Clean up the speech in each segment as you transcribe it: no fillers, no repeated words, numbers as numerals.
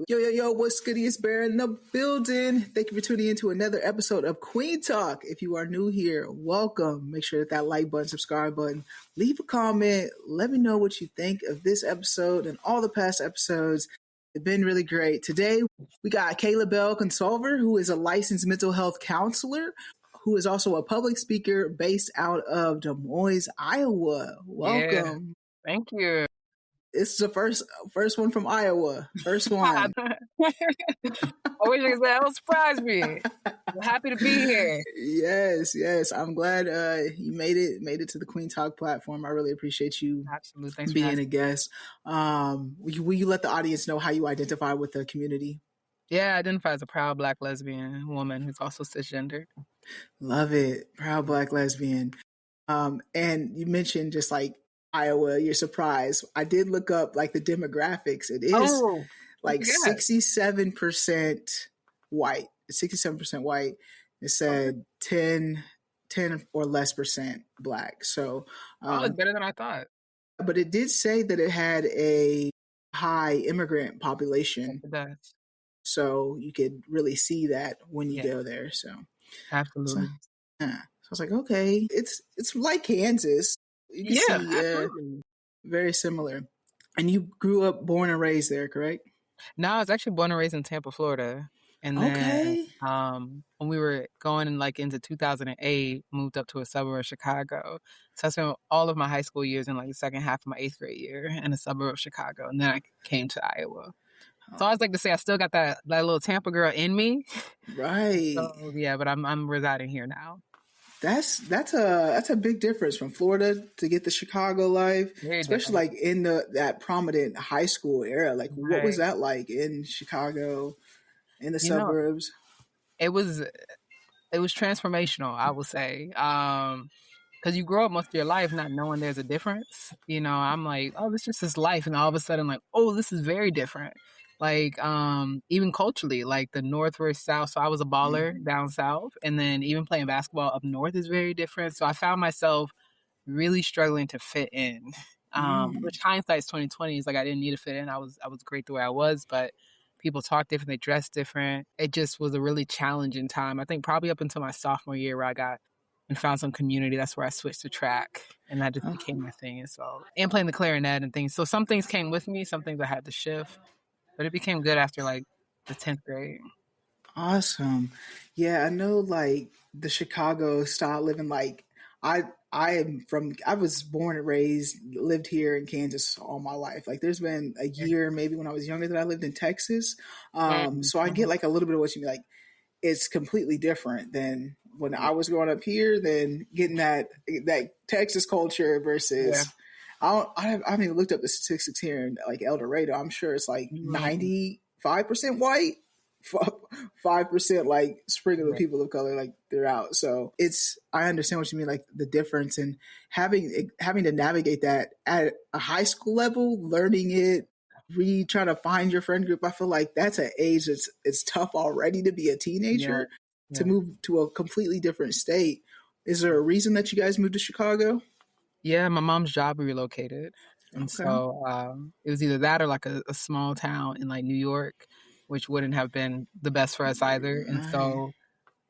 Yo, what's good? It's Bear in the building. Thank you for tuning in to another episode of Queen Talk. If you are new here, welcome. Make sure that like button, subscribe button, leave a comment. Let me know what you think of this episode and all the past episodes. They've been really great. Today, we got Kayla Bell-Consolver, who is a licensed mental health counselor, who is also a public speaker based out of Des Moines, Iowa. Welcome. Yeah, thank you. This is the first one from Iowa. First one. I wish I could say that would surprise me. I'm happy to be here. Yes. I'm glad you made it to the Queen Talk platform. I really appreciate you Absolutely. Thanks being a guest. Will you let the audience know how you identify with the community? Yeah, I identify as a proud Black lesbian woman who's also cisgendered. Love it. Proud Black lesbian. And you mentioned just like Iowa, you're surprised. I did look up like the demographics. It is like 67% white. 67% white. It said 10 or less percent Black. So it's better than I thought. But it did say that it had a high immigrant population. It does. So you could really see that when you go there. So absolutely. So I was like, okay, it's like Kansas. You can see, absolutely. Very similar. And you grew up, born and raised there, correct? No, I was actually born and raised in Tampa, Florida. And then when we were going into 2008, moved up to a suburb of Chicago. So I spent all of my high school years in like the second half of my 8th grade year in a suburb of Chicago. And then I came to Iowa. So I always like to say I still got that little Tampa girl in me. Right. So, yeah, but I'm residing here now. That's a big difference from Florida to get the Chicago life, especially like in that prominent high school era. Like, what was that like in Chicago, in the suburbs? It was transformational, I would say, because you grow up most of your life not knowing there's a difference. I'm like, oh, this is just life, and all of a sudden, like, oh, this is very different. Like, even culturally, like the North versus South. So I was a baller down South, and then even playing basketball up North is very different. So I found myself really struggling to fit in, which hindsight's 2020 is like, I didn't need to fit in. I was great the way I was, but people talk different, they dress different. It just was a really challenging time. I think probably up until my sophomore year where I got and found some community. That's where I switched to track, and that just became my thing. And playing the clarinet and things. So some things came with me, some things I had to shift. But it became good after like the 10th grade. Awesome. Yeah, I know like the Chicago style living, like I was born and raised, lived here in Kansas all my life. Like there's been a year maybe when I was younger that I lived in Texas. So I get like a little bit of what you mean. Like it's completely different than when I was growing up here, than getting that Texas culture versus I haven't even looked up the statistics here in like El Dorado. I'm sure it's like 95% white, 5% like sprinkle of people of color like throughout. So I understand what you mean, like the difference, and having to navigate that at a high school level, learning it, trying to find your friend group. I feel like that's an age it's tough already to be a teenager to move to a completely different state. Is there a reason that you guys moved to Chicago? Yeah, my mom's job relocated. And so it was either that or like a small town in like New York, which wouldn't have been the best for us either. And so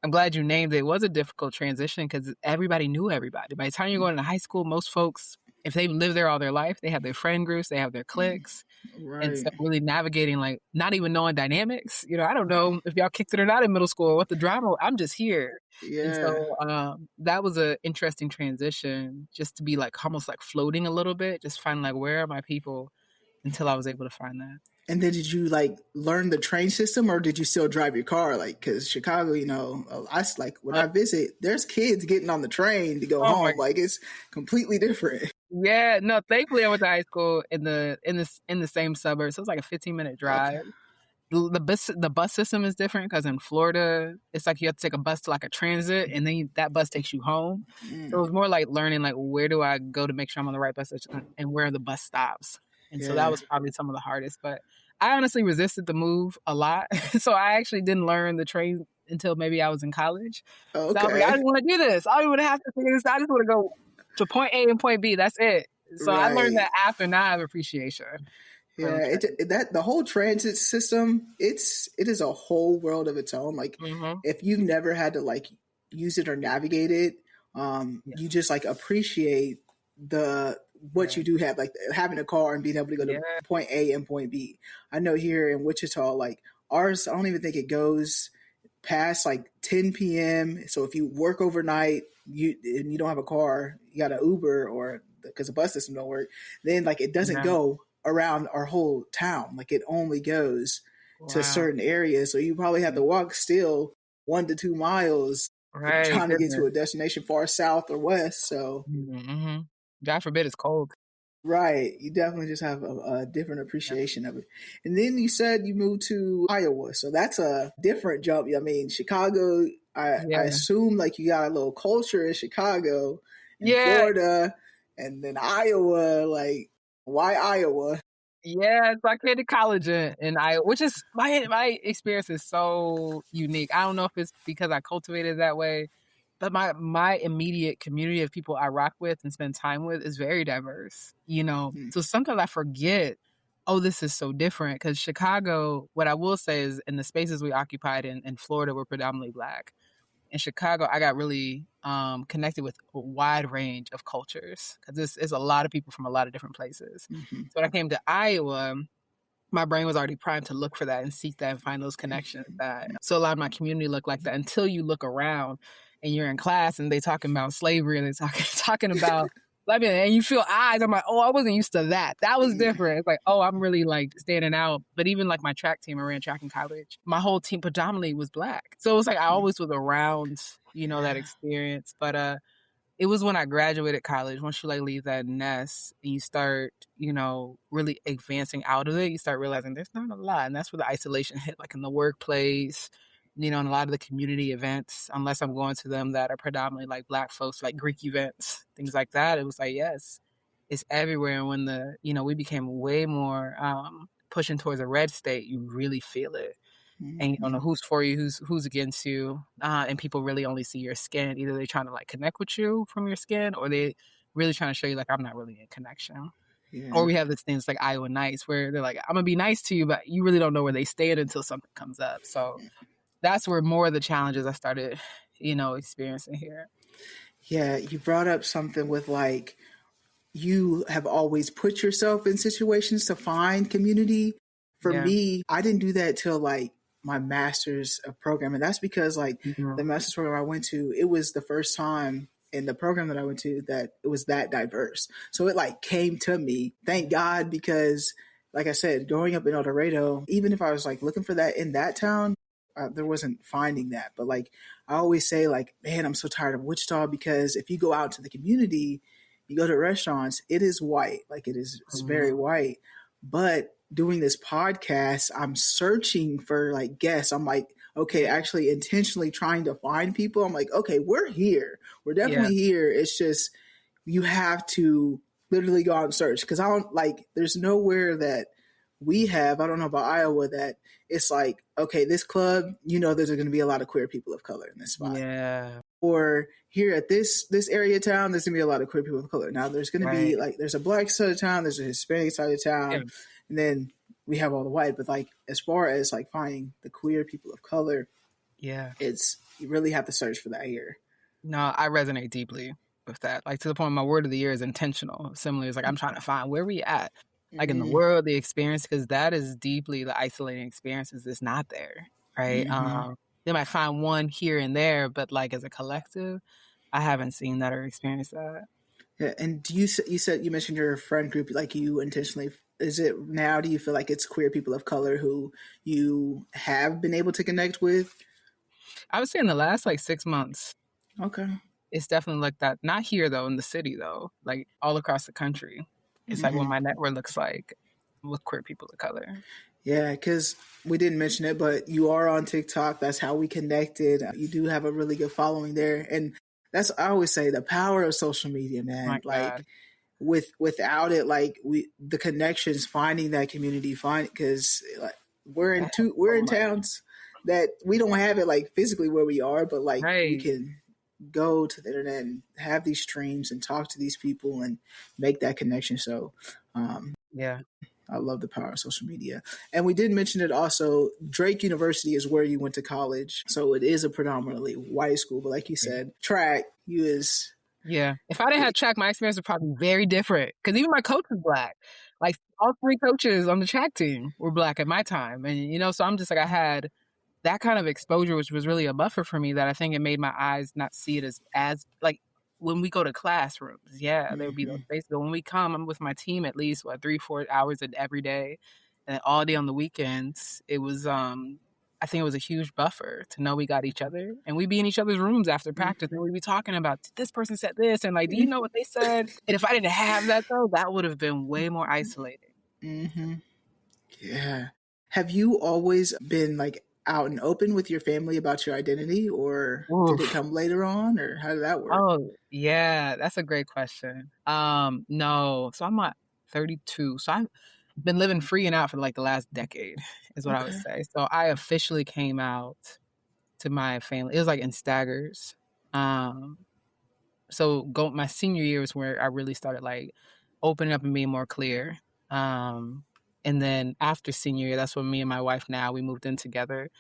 I'm glad you named it. It was a difficult transition because everybody knew everybody. By the time you're going to high school, most folks, if they've lived there all their life, they have their friend groups, they have their cliques. Right. And so really navigating, like not even knowing dynamics. I don't know if y'all kicked it or not in middle school or what the drama. I'm just here. Yeah. And so that was an interesting transition, just to be like almost like floating a little bit, just finding like, where are my people, until I was able to find that. And then did you like learn the train system, or did you still drive your car? Like, because Chicago, I like when I visit, there's kids getting on the train to go home. Like it's completely different. Yeah, no. Thankfully, I went to high school in the same suburb, so it's like a 15-minute drive. Okay. The bus system is different because in Florida, it's like you have to take a bus to like a transit, and then that bus takes you home. So it was more like learning like, where do I go to make sure I'm on the right bus and where the bus stops. And so that was probably some of the hardest. But I honestly resisted the move a lot. So I actually didn't learn the train until maybe I was in college. Okay. So I was like, I didn't want to do this. I don't even have to figure this out. I just want to go to point A and point B. That's it. So I learned that after. Now I have appreciation. Really Yeah, that the whole transit system, it is a whole world of its own. Like Mm-hmm. if you've never had to like use it or navigate it, Yeah. you just like appreciate the what you Right. do have, like having a car and being able to go to Yeah. point A and point B. I know here in Wichita, like ours, I don't even think it goes past like 10 p.m. So if you work overnight, and you don't have a car, you got an Uber or because the bus system don't work, then like it doesn't Yeah. go around our whole town. Like it only goes to Wow. certain areas. So you probably have to walk still 1 to 2 miles if you're Right. trying to get to Goodness. a destination far south or west. So Mm-hmm. God forbid it's cold. right, you definitely just have a different Yeah. appreciation of it. And then you said you moved to Iowa, so that's a different jump. I mean, Chicago. I Yeah. assume like you got a little culture in Chicago and Yeah. Florida, and then Iowa. Like, why Iowa? Yeah, so I created college in Iowa, which is my experience is so unique. I don't know if it's because I cultivated it that way, but my immediate community of people I rock with and spend time with is very diverse. You know, Hmm. so sometimes I forget, oh, this is so different. Because Chicago, what I will say is, in the spaces we occupied in Florida, were predominantly Black. In Chicago, I got really connected with a wide range of cultures because this is a lot of people from a lot of different places. Mm-hmm. So when I came to Iowa, my brain was already primed to look for that and seek that and find those connections that so a lot of my community looked like that until you look around and you're in class and they talking about slavery and they talking about and you feel eyes. I'm like, oh, I wasn't used to that. That was different. It's like, oh, I'm really like standing out. But even like my track team, I ran track in college. My whole team predominantly was Black. So it was like I always was around, that Yeah. experience. But it was when I graduated college, once you like leave that nest and you start, really advancing out of it, you start realizing there's not a lot. And that's where the isolation hit, like in the workplace, and a lot of the community events, unless I'm going to them that are predominantly like Black folks, like Greek events, things like that. It was like, yes, it's everywhere. And when we became way more pushing towards a red state, you really feel it and you don't Mm-hmm. know who's for you, who's against you, and people really only see your skin. Either they're trying to like connect with you from your skin, or they really trying to show you like I'm not really in connection. Or Yeah. we have this things like Iowa Nights where they're like I'm gonna be nice to you, but you really don't know where they stand until something comes up. So that's where more of the challenges I started, experiencing here. Yeah. You brought up something with like you have always put yourself in situations to find community. For Yeah. me, I didn't do that till like my master's program. And that's because like Mm-hmm. the master's program I went to, it was the first time in the program that I went to that it was that diverse. So it like came to me, thank God, because like I said, growing up in El Dorado, even if I was like looking for that in that town, there wasn't finding that. But like I always say, like, man, I'm so tired of Wichita because if you go out to the community, you go to restaurants, it is white, like it's very Mm-hmm. white. But doing this podcast, I'm searching for like guests. I'm like, okay, actually intentionally trying to find people. I'm like, okay, we're here. We're Yeah. definitely here. It's just you have to literally go out and search because I don't like. There's nowhere that we have. I don't know about Iowa that it's like, okay, this club, there's going to be a lot of queer people of color in this spot, Yeah. or here at this area of town, there's gonna be a lot of queer people of color. Now there's gonna be Right. like there's a black side of town, there's a Hispanic side of Yeah. town, and then we have all the white. But like as far as like finding the queer people of color, Yeah. it's you really have to search for that here. No, I resonate deeply with that. Like to the point, my word of the year is intentional. Similarly, it's like I'm trying to find where we at, like in the Mm-hmm. world, the experience, because that is deeply the isolating experiences. It's not there, right? Mm-hmm. They might find one here and there, but like as a collective, I haven't seen that or experienced that. Yeah, and you mentioned your friend group, like you intentionally. Is it now? Do you feel like it's queer people of color who you have been able to connect with? I would say in the last like 6 months, Okay. it's definitely like that. Not here though, in the city though, like all across the country. It's like what Mm-hmm. my network looks like with queer people of color. Yeah, because we didn't mention it, but you are on TikTok. That's how we connected. You do have a really good following there, and that's I always say the power of social media, My man. God. Like without it, like the connections, finding that community, find because like, That has we're so in much. towns that we don't have it like physically where we are, but like we Right. can go to the internet and have these streams and talk to these people and make that connection. So, um, Yeah. I love the power of social media. And we did mention it also. Drake University is where you went to college. So it is a predominantly white school. But like you said, track, you is. Yeah. If I didn't have track, my experience would probably be very different. Because even my coach was black. Like all three coaches on the track team were black at my time. And, you know, so I'm just like, I had that kind of exposure, which was really a buffer for me, that I think it made my eyes not see it as like when we go to classrooms, yeah, there would be those spaces. But when we come, I'm with my team at least 3-4 hours every day, and all day on the weekends. It was I think it was a huge buffer to know we got each other, and we'd be in each other's rooms after practice, and we'd be talking about this person said this, and like, do you know what they said? And if I didn't have that though, that would have been way more isolating. Mm-hmm. Yeah. Have you always been like out and open with your family about your identity, or did it Oof. come later on, or how did that work? Oh, yeah, that's a great question. No. So I'm at 32. So I've been living free and out for like the last decade, is what I would Okay. say. So I officially came out to my family. It was like in staggers. Um, so my senior year was where I really started like opening up and being more clear. Um, and then after senior year, that's when me and my wife now we moved in together.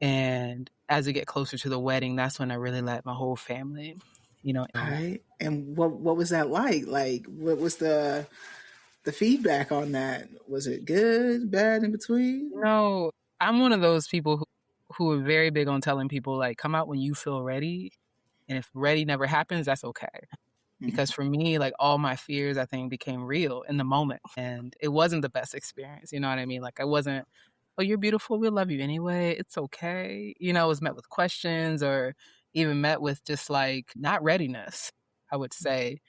And as we get closer to the wedding, that's when I really let my whole family, know. Okay. And what was that like? Like, what was the feedback on that? Was it good, bad, in between? I'm one of those people who are very big on telling people like come out when you feel ready, and if ready never happens, that's okay. Because Mm-hmm. for me, like all my fears, I think became real in the moment, and it wasn't the best experience. You know what I mean? Like I wasn't, oh, you're beautiful, we'll love you anyway. It's okay. It was met with questions or even met with just like not readiness, I would say,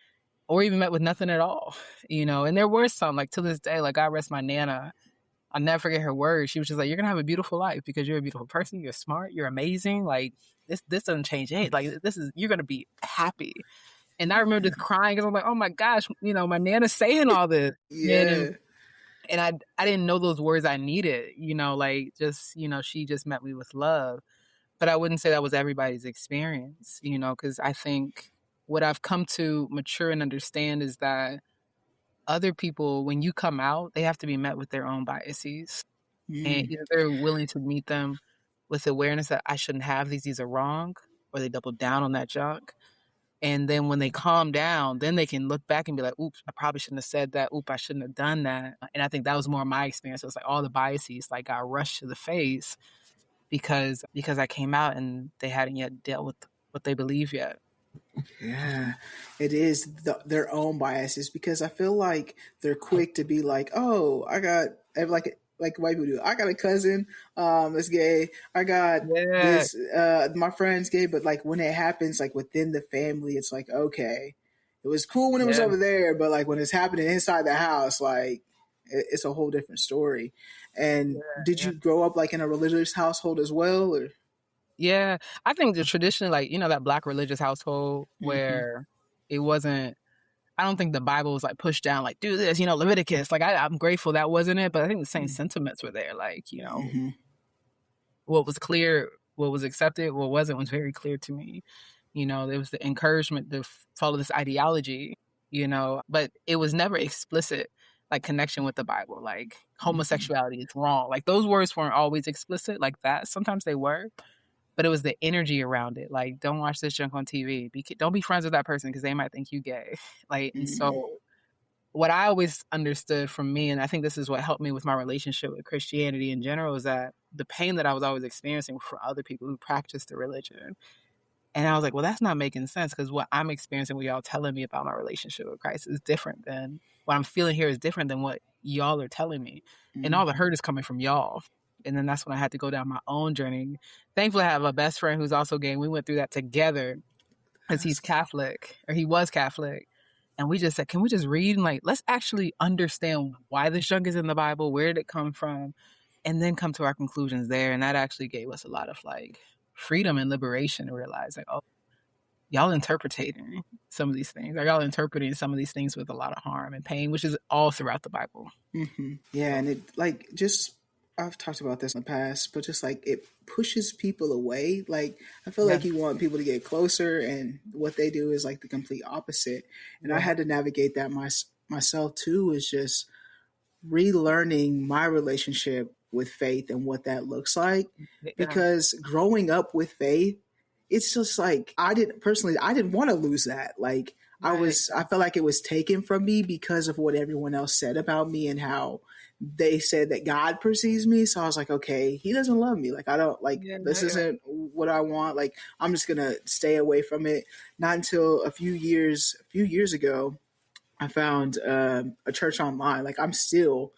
or even met with nothing at all. And there were some like to this day, like God rest my nana. I'll never forget her words. She was just like, "You're gonna have a beautiful life because you're a beautiful person. You're smart. You're amazing. Like this doesn't change it. Like you're gonna be happy." And I remember just crying because I'm like, "Oh my gosh, my nana's saying all this." And Yeah. and I didn't know those words I needed. Like just she just met me with love. But I wouldn't say that was everybody's experience. Because I think what I've come to mature and understand is that other people, when you come out, they have to be met with their own biases. And Mm. either they're willing to meet them with awareness that I shouldn't have these are wrong, or they double down on that junk. And then when they calm down, then they can look back and be like, oops, I probably shouldn't have said that. Oops, I shouldn't have done that. And I think that was more my experience. It was like all the biases like got rushed to the face because I came out and they hadn't yet dealt with what they believe yet. Yeah, it is their own biases because I feel like they're quick to be like, "Oh, I got like white people do. I got a cousin that's gay. I got Yeah, this my friend's gay." But like when it happens, like within the family, it's like okay, it was cool when it was yeah, over there, but like when it's happening inside the house, like it's a whole different story. And did yeah. you grow up like in a religious household as well, or? Yeah, I think the tradition, like, that black religious household Mm-hmm, where it wasn't, I don't think the Bible was like pushed down, like, do this, Leviticus. Like, I'm grateful that wasn't it, but I think the same sentiments were there. Like, mm-hmm, what was clear, what was accepted, what wasn't was very clear to me. There was the encouragement to follow this ideology, but it was never explicit, like, connection with the Bible. Like, mm-hmm, homosexuality is wrong. Like, those words weren't always explicit like that. Sometimes they were, but it was the energy around it. Like, don't watch this junk on TV. Don't be friends with that person because they might think you gay. Like, and mm-hmm. so what I always understood from me, and I think this is what helped me with my relationship with Christianity in general, is that the pain that I was always experiencing for other people who practice the religion. And I was like, well, that's not making sense because what I'm experiencing, what y'all telling me about my relationship with Christ is different than what I'm feeling here is different than what y'all are telling me. And all the hurt is coming from y'all. And then that's when I had to go down my own journey. Thankfully, I have a best friend who's also gay. And we went through that together because he's Catholic, or he was Catholic. And we just said, can we just read and like, let's actually understand why this junk is in the Bible? Where did it come from? And then come to our conclusions there. And that actually gave us a lot of like freedom and liberation to realize like, oh, y'all interpreting some of these things. Are y'all interpreting some of these things with a lot of harm and pain, which is all throughout the Bible. Mm-hmm. Yeah, So, and it like just I've talked about this in the past, but just like it pushes people away. Like I feel yeah, like you want people to get closer, and what they do is like the complete opposite. And I yeah, had to navigate that myself too. Is just relearning my relationship with faith and what that looks like. Yeah. Because growing up with faith, it's just like I didn't want to lose that. Like Right. I felt like it was taken from me because of what everyone else said about me and how they said that God perceives me. So I was like, okay, he doesn't love me. Like I don't like Yeah. this Yeah. isn't what I want. Like I'm just gonna stay away from it. Not until a few years ago, I found a church online. Like I'm still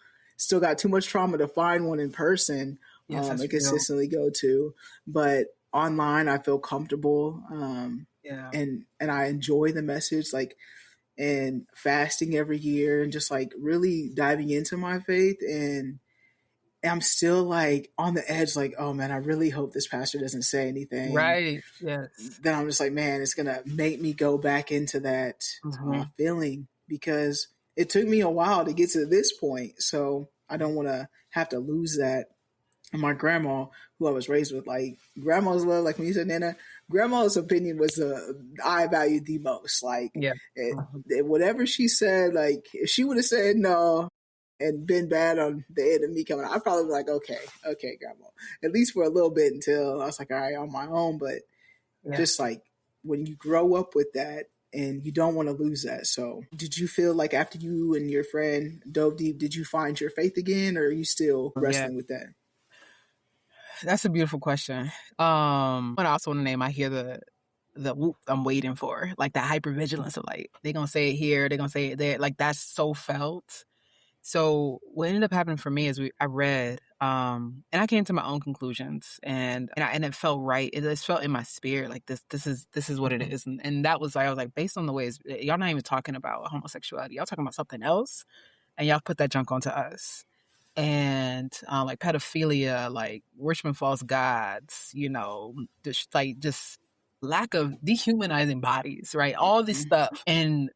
got too much trauma to find one in person Yes, that's and real. consistently go to, but online I feel comfortable Yeah. and I enjoy the message. Like and fasting every year and just like really diving into my faith and I'm still like on the edge, like, oh man, I really hope this pastor doesn't say anything. Right. Yes. Then I'm just like, man, it's gonna make me go back into that Hmm. feeling because it took me a while to get to this point. So I don't want to have to lose that. And my grandma, who I was raised with, like grandma's love, like when you said Nana, grandma's opinion was I valued the most. Like Yeah. Mhm. whatever she said, like if she would have said no and been bad on the end of me coming out, I'd probably be like, okay, grandma, at least for a little bit until I was like, all right, on my own. But just Yes. like when you grow up with that and you don't want to lose that. So did you feel like after you and your friend dove deep, did you find your faith again or are you still Yeah. wrestling with that? That's a beautiful question. And also want to name, I hear the whoop I'm waiting for, like that hypervigilance of like, they're going to say it here, they're going to say it there. Like that's so felt. So what ended up happening for me is I read, and I came to my own conclusions and it felt right. It just felt in my spirit, like this is what it is. And that was like, I was like, based on the ways y'all not even talking about homosexuality, y'all talking about something else and y'all put that junk onto us. And like pedophilia, like worshiping false gods, just lack of dehumanizing bodies, right? All this Mm-hmm. stuff. And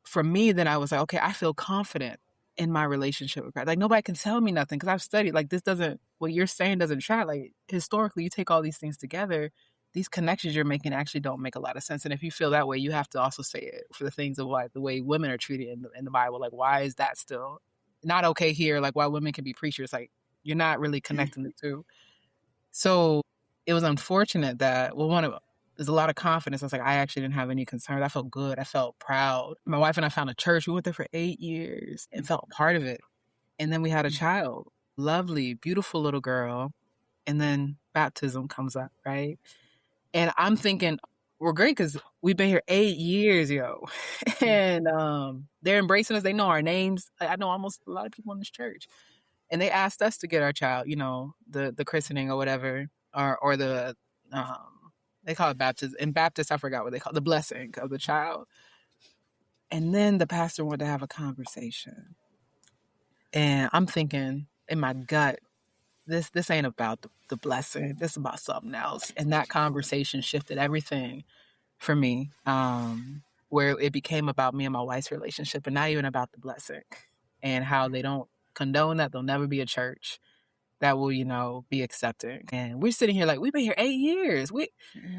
for me, then I was like, okay, I feel confident in my relationship with Christ. Like nobody can tell me nothing because I've studied. Like this doesn't, what you're saying doesn't track. Like historically, you take all these things together, these connections you're making actually don't make a lot of sense. And if you feel that way, you have to also say it for the things of like the way women are treated in the Bible. Like why is that still not okay here? Like why women can be preachers? Like you're not really connecting the two. So it was unfortunate that, well, there's a lot of confidence. I was like, I actually didn't have any concerns. I felt good. I felt proud. My wife and I found a church. We went there for 8 years and felt part of it. And then we had a child, lovely, beautiful little girl. And then baptism comes up, right? And I'm thinking, we're great because we've been here 8 years, yo. And they're embracing us. They know our names. I know almost a lot of people in this church and they asked us to get our child, the christening or whatever, or the they call it baptism. In Baptist, I forgot what they call it, the blessing of the child. And then the pastor wanted to have a conversation, and I'm thinking in my gut, this ain't about the blessing. This is about something else. And that conversation shifted everything for me, where it became about me and my wife's relationship, and not even about the blessing, and how they don't condone that. There'll never be a church that will, be accepting. And we're sitting here like, we've been here 8 years. What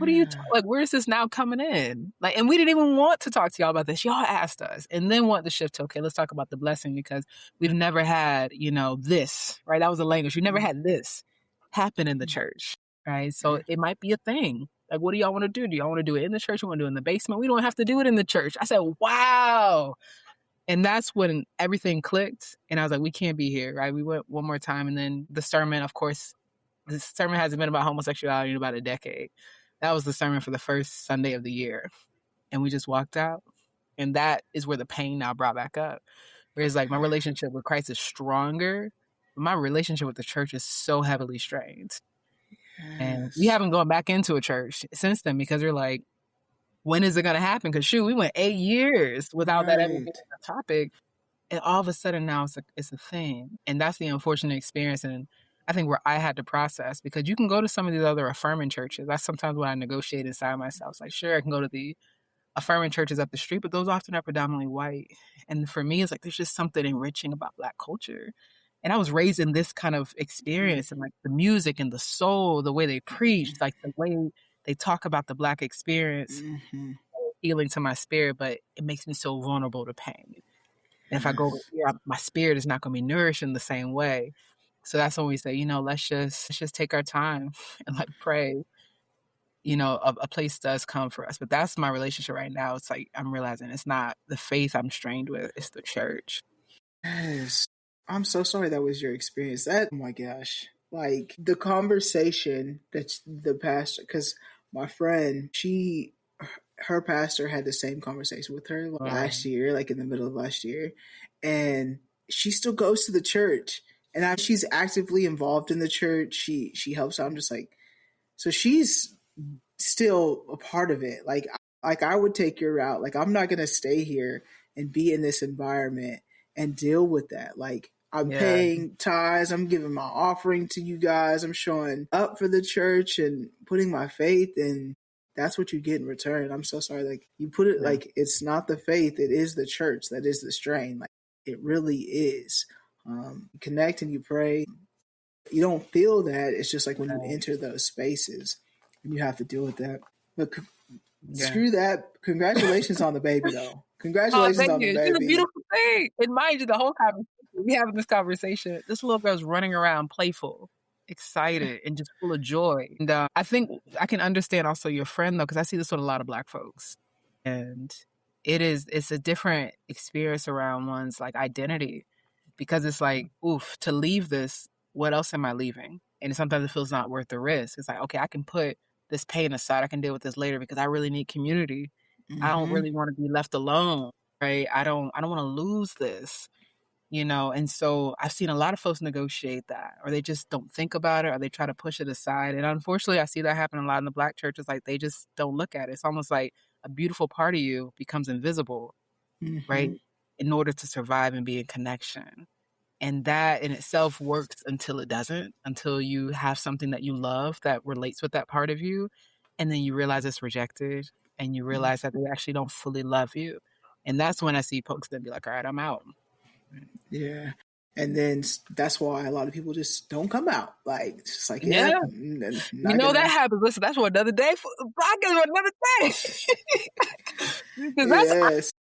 are you Yeah. like? Where is this now coming in? Like, and we didn't even want to talk to y'all about this. Y'all asked us, and then want to shift to, okay, let's talk about the blessing because we've never had, this, right? That was the language. We never had this happen in the church, right? So it might be a thing. Like, what do y'all want to do? Do y'all want to do it in the church? You want to do it in the basement? We don't have to do it in the church. I said, wow. And that's when everything clicked. And I was like, we can't be here, right? We went one more time. And then the sermon, of course, the sermon hasn't been about homosexuality in about a decade. That was the sermon for the first Sunday of the year. And we just walked out. And that is where the pain now brought back up. Whereas like my relationship with Christ is stronger. But my relationship with the church is so heavily strained. And we Yes. haven't gone back into a church since then because we're like, when is it going to happen? Because shoot, we went 8 years without that ever being Right. a topic. And all of a sudden now it's a thing. And that's the unfortunate experience. And I think where I had to process, because you can go to some of these other affirming churches. That's sometimes what I negotiate inside myself. It's like, sure, I can go to the affirming churches up the street, but those often are predominantly white. And for me, it's like there's just something enriching about Black culture. And I was raised in this kind of experience and like the music and the soul, the way they preach, like the way they talk about the Black experience, Mm-hmm. healing to my spirit, but it makes me so vulnerable to pain. And if I go over here, my spirit is not going to be nourished in the same way. So that's when we say, let's just take our time and like pray. A place does come for us. But that's my relationship right now. It's like I'm realizing it's not the faith I'm strained with, it's the church. Yes. I'm so sorry that was your experience. Oh my gosh. Like the conversation that the pastor, because my friend, her pastor had the same conversation with her last year, like in the middle of last year. And she still goes to the church. And she's actively involved in the church. She helps out. I'm just like, so she's still a part of it. Like I would take your route. Like I'm not gonna stay here and be in this environment and deal with that. Like I'm paying tithes, I'm giving my offering to you guys, I'm showing up for the church and putting my faith in. That's what you get in return. I'm so sorry. Like you put it like it's not the faith, it is the church that is the strain. Like it really is. You connect and you pray. You don't feel that. It's just like when you enter those spaces and you have to deal with that. But screw that. Congratulations on the baby, though. Congratulations on the baby. It's a beautiful thing. And mind you, the whole conversation, we having this conversation, this little girl's running around playful, excited, and just full of joy. And I think I can understand also your friend, though, because I see this with a lot of Black folks. And it's a different experience around one's like identity, because it's like, oof, to leave this, what else am I leaving? And sometimes it feels not worth the risk. It's like, okay, I can put this pain aside. I can deal with this later because I really need community. I don't really want to be left alone, right? I don't want to lose this, And so I've seen a lot of folks negotiate that, or they just don't think about it, or they try to push it aside. And unfortunately, I see that happen a lot in the Black churches. Like they just don't look at it. It's almost like a beautiful part of you becomes invisible, right? In order to survive and be in connection. And that in itself works until it doesn't, until you have something that you love that relates with that part of you. And then you realize it's rejected, and you realize that they actually don't fully love you. And that's when I see folks that be like, all right, I'm out. Yeah. And then that's why a lot of people just don't come out. Like, it's just like, that happens. Listen, that's for another day. I guess for another day. That's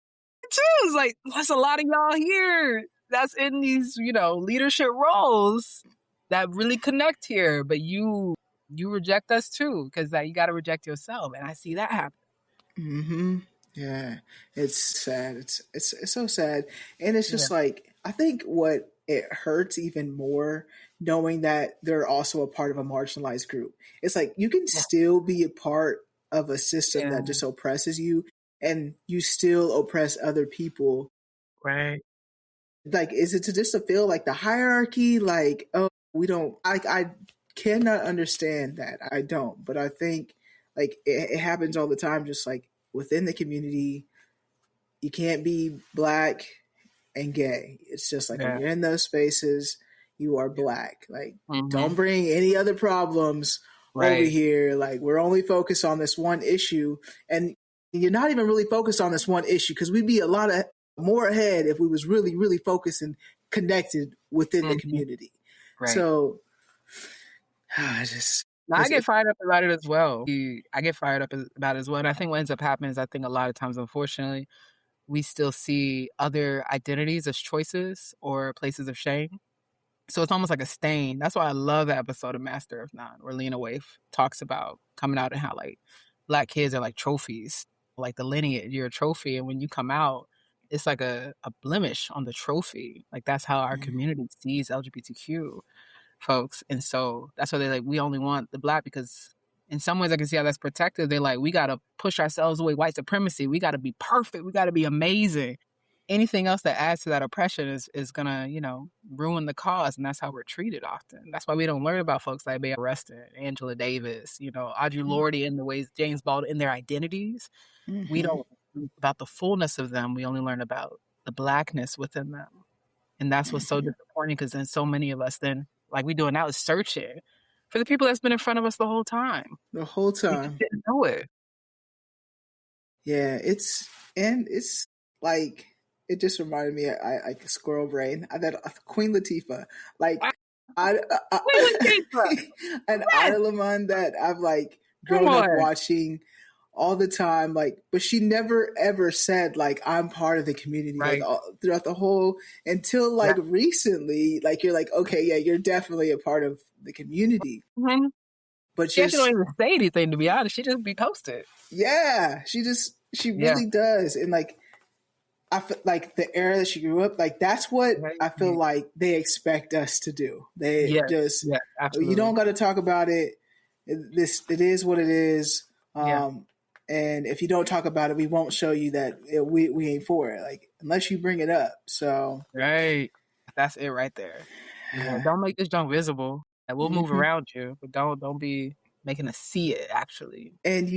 too. It's like, that's a lot of y'all here that's in these, leadership roles that really connect here, but you reject us too, because you got to reject yourself, and I see that happen. Yeah, it's sad. It's so sad, and it's just like I think what it hurts even more knowing that they're also a part of a marginalized group. It's like you can still be a part of a system that just oppresses you, and you still oppress other people. Right. Like, is it just to feel like the hierarchy? Like, oh, we don't. I cannot understand that. I don't. But I think like it happens all the time. Just like within the community, you can't be Black and gay. It's just like when you're in those spaces, you are Black. Like, don't bring any other problems over here. Like, we're only focused on this one issue, and you're not even really focused on this one issue, because we'd be a lot of more ahead if we was really, really focused and connected within the community. So I get fired up about it as well. I get fired up about it as well. And I think what ends up happening is, I think a lot of times, unfortunately, we still see other identities as choices or places of shame. So it's almost like a stain. That's why I love that episode of Master of None, where Lena Waithe talks about coming out and how like Black kids are like trophies, like the lineage, you're a trophy. And when you come out, it's like a blemish on the trophy. Like that's how our community sees LGBTQ folks. And so that's why they're like, we only want the Black, because in some ways I can see how that's protective. They're like, we got to push ourselves away, white supremacy. We got to be perfect. We got to be amazing. Anything else that adds to that oppression is going to, ruin the cause. And that's how we're treated often. That's why we don't learn about folks like being arrested, Angela Davis, Audre Lorde, in the ways James Baldwin, in their identities. We don't learn about the fullness of them. We only learn about the Blackness within them. And that's what's so disappointing, because then so many of us then, like we doing now, is searching for the people that's been in front of us the whole time. The whole time. We just didn't know it. Yeah, it's like, it just reminded me, I squirrel brain, that Queen Latifah, like Queen Latifah. an idol of mine that I've like grown up watching all the time, like, but she never ever said like I'm part of the community, like Right. throughout the whole, until Yeah. like recently, like you're like, okay, yeah, you're definitely a part of the community, Mhm. but She actually don't just, even say anything, to be honest. She just be posted. yeah, she Yeah. really does. And like I feel like the era that she grew up, like that's what Right. I feel like they expect us to do. They Yes. just, Yes. oh, you don't Absolutely. got to talk about it. It is what it is. Yeah. And if you don't talk about it, we won't show you that we ain't for it. Like unless you bring it up. So, Right. That's it right there. Yeah. Don't make this junk visible. And we'll move mhm. around you, but don't be making us see it actually. And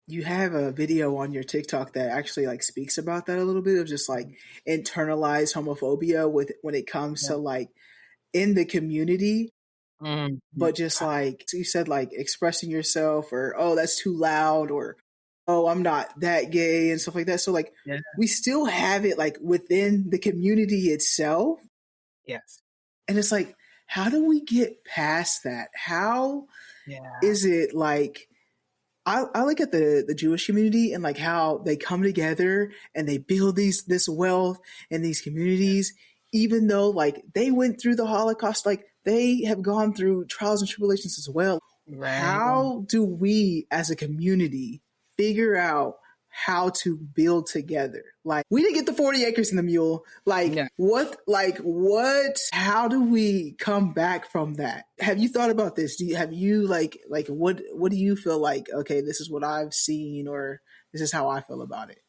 you have a video on your TikTok that actually like speaks about that a little bit, of just like internalized homophobia with when it comes Yeah. to like in the community, Mhm. but just like you said, like expressing yourself, or oh that's too loud, or oh I'm not that gay and stuff like that. So like Yeah. we still have it like within the community itself, Yes. and it's like, how do we get past that? How Yeah. is it like, I look at the Jewish community and like how they come together and they build this wealth and these communities, even though like they went through the Holocaust, like they have gone through trials and tribulations as well. Right. How do we as a community figure out how to build together? Like we didn't get the 40 acres and the mule. Yeah. What how do we come back from that? Have you thought about this? Have you like what do you feel like, okay, this is what I've seen, or this is how I feel about it?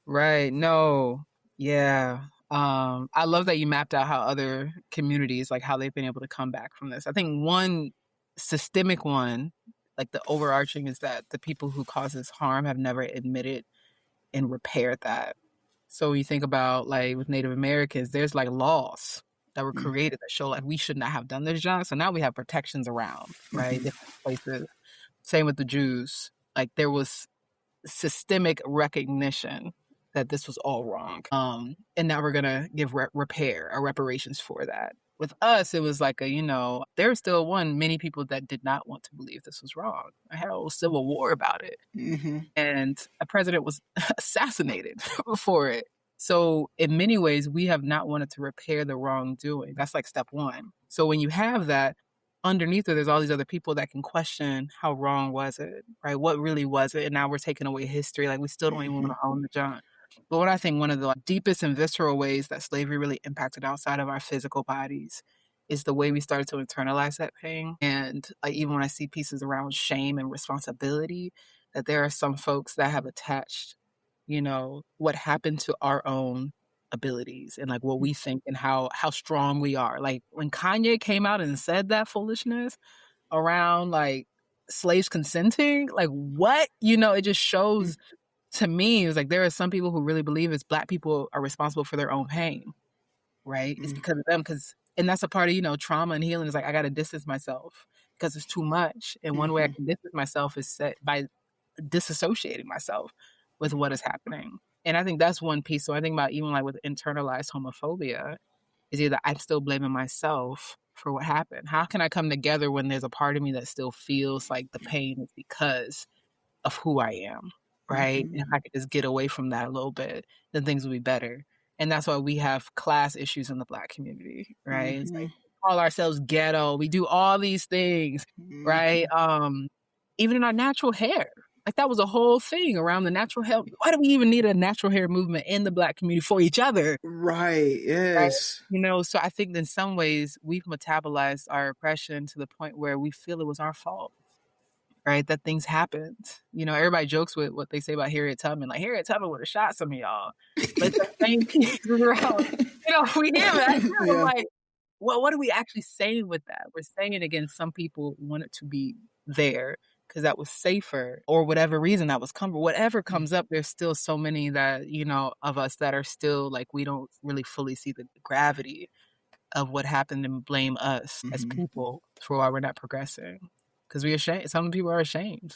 Right. No. Yeah. I love that you mapped out how other communities, like how they've been able to come back from this. I think one systemic one, like the overarching, is that the people who cause this harm have never admitted and repaired that. So you think about like with Native Americans, there's like laws that were Mm-hmm. created that show like we should not have done this, John. So now we have protections around, right? Mm-hmm. Different places. Same with the Jews. Like there was systemic recognition that this was all wrong. And now we're gonna give repair or reparations for that. With us, it was like there still many people that did not want to believe this was wrong. I had a whole civil war about it, Mm-hmm. and a president was assassinated for it. So in many ways, we have not wanted to repair the wrongdoing. That's like step one. So when you have that, underneath it, there's all these other people that can question how wrong was it, right? What really was it? And now we're taking away history. Like we still don't even want Mm-hmm. to own the John. But what I think one of the deepest and visceral ways that slavery really impacted outside of our physical bodies is the way we started to internalize that pain. And like even when I see pieces around shame and responsibility, that there are some folks that have attached, what happened to our own abilities and like what we think and how strong we are. Like when Kanye came out and said that foolishness around like slaves consenting, like what? It just shows to me, it was like there are some people who really believe it's black people are responsible for their own pain, right? It's because of them, and that's a part of, trauma and healing is like I gotta distance myself because it's too much. And one way I Mm-hmm. can distance myself is set by disassociating myself with what is happening. And I think that's one piece. So I think about even like with internalized homophobia is either I'm still blaming myself for what happened. How can I come together when there's a part of me that still feels like the pain is because of who I am, right? Mm-hmm. And if I could just get away from that a little bit, then things will be better. And that's why we have class issues in the Black community, right? It's Mm-hmm. like we call ourselves ghetto. We do all these things, right? Even in our natural hair. Like that was a whole thing around the natural hair. Why do we even need a natural hair movement in the Black community for each other? Right. Right. Yes. So I think in some ways we've metabolized our oppression to the point where we feel it was our fault, right? That things happened. Everybody jokes with what they say about Harriet Tubman. Like Harriet Tubman would have shot some of y'all. But it's the same piece around. We hear that. I'm Yeah. like, well, what are we actually saying with that? We're saying it again, some people wanted to be there because that was safer or whatever reason that was comfortable. Whatever comes up, there's still so many that, of us that are still like, we don't really fully see the gravity of what happened and blame us as Mm-hmm. people for why we're not progressing. Because we're ashamed. Some people are ashamed.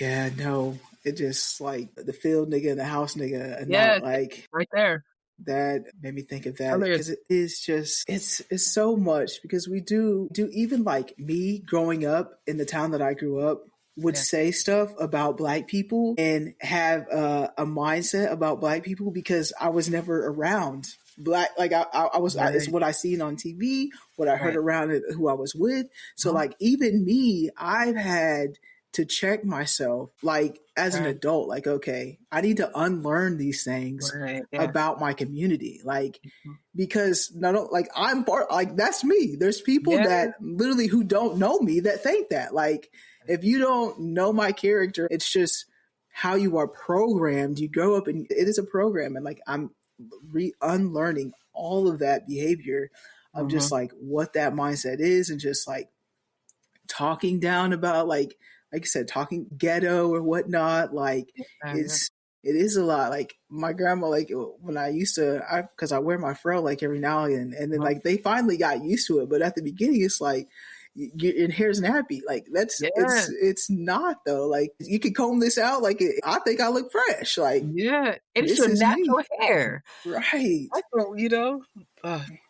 Yeah, no, it just like the field nigga and the house nigga, and Yeah, not like right there. that made me think of that, Others. because it is just it's so much, because we do even like me growing up in the town that I grew up. would Yeah. say stuff about Black people and have a mindset about Black people because I was never around Black. Like I was, it's Right. what I seen on TV, what I heard Right. around it, who I was with. So Uh-huh. like even me, I've had to check myself like as an Right. adult, like, okay, I need to unlearn these things Right. Yeah. about my community. Like, Mhm. because not like I'm part, like that's me. There's people Yeah. that literally who don't know me that think that. Like, if you don't know my character, it's just how you are programmed. You grow up and it is a program, and like I'm unlearning all of that behavior of just Mm-hmm. like what that mindset is, and just like talking down about like I said, talking ghetto or whatnot. Like Yeah. it's it is a lot. Like my grandma, like when I used to, because I wear my fro like every now and then Uh-huh. like they finally got used to it. But at the beginning, it's like your hair's nappy. Like that's Yeah. it's not though. Like you could comb this out. Like I think I look fresh. Like Yeah. It's this your is me, natural hair. right? That's what, you know?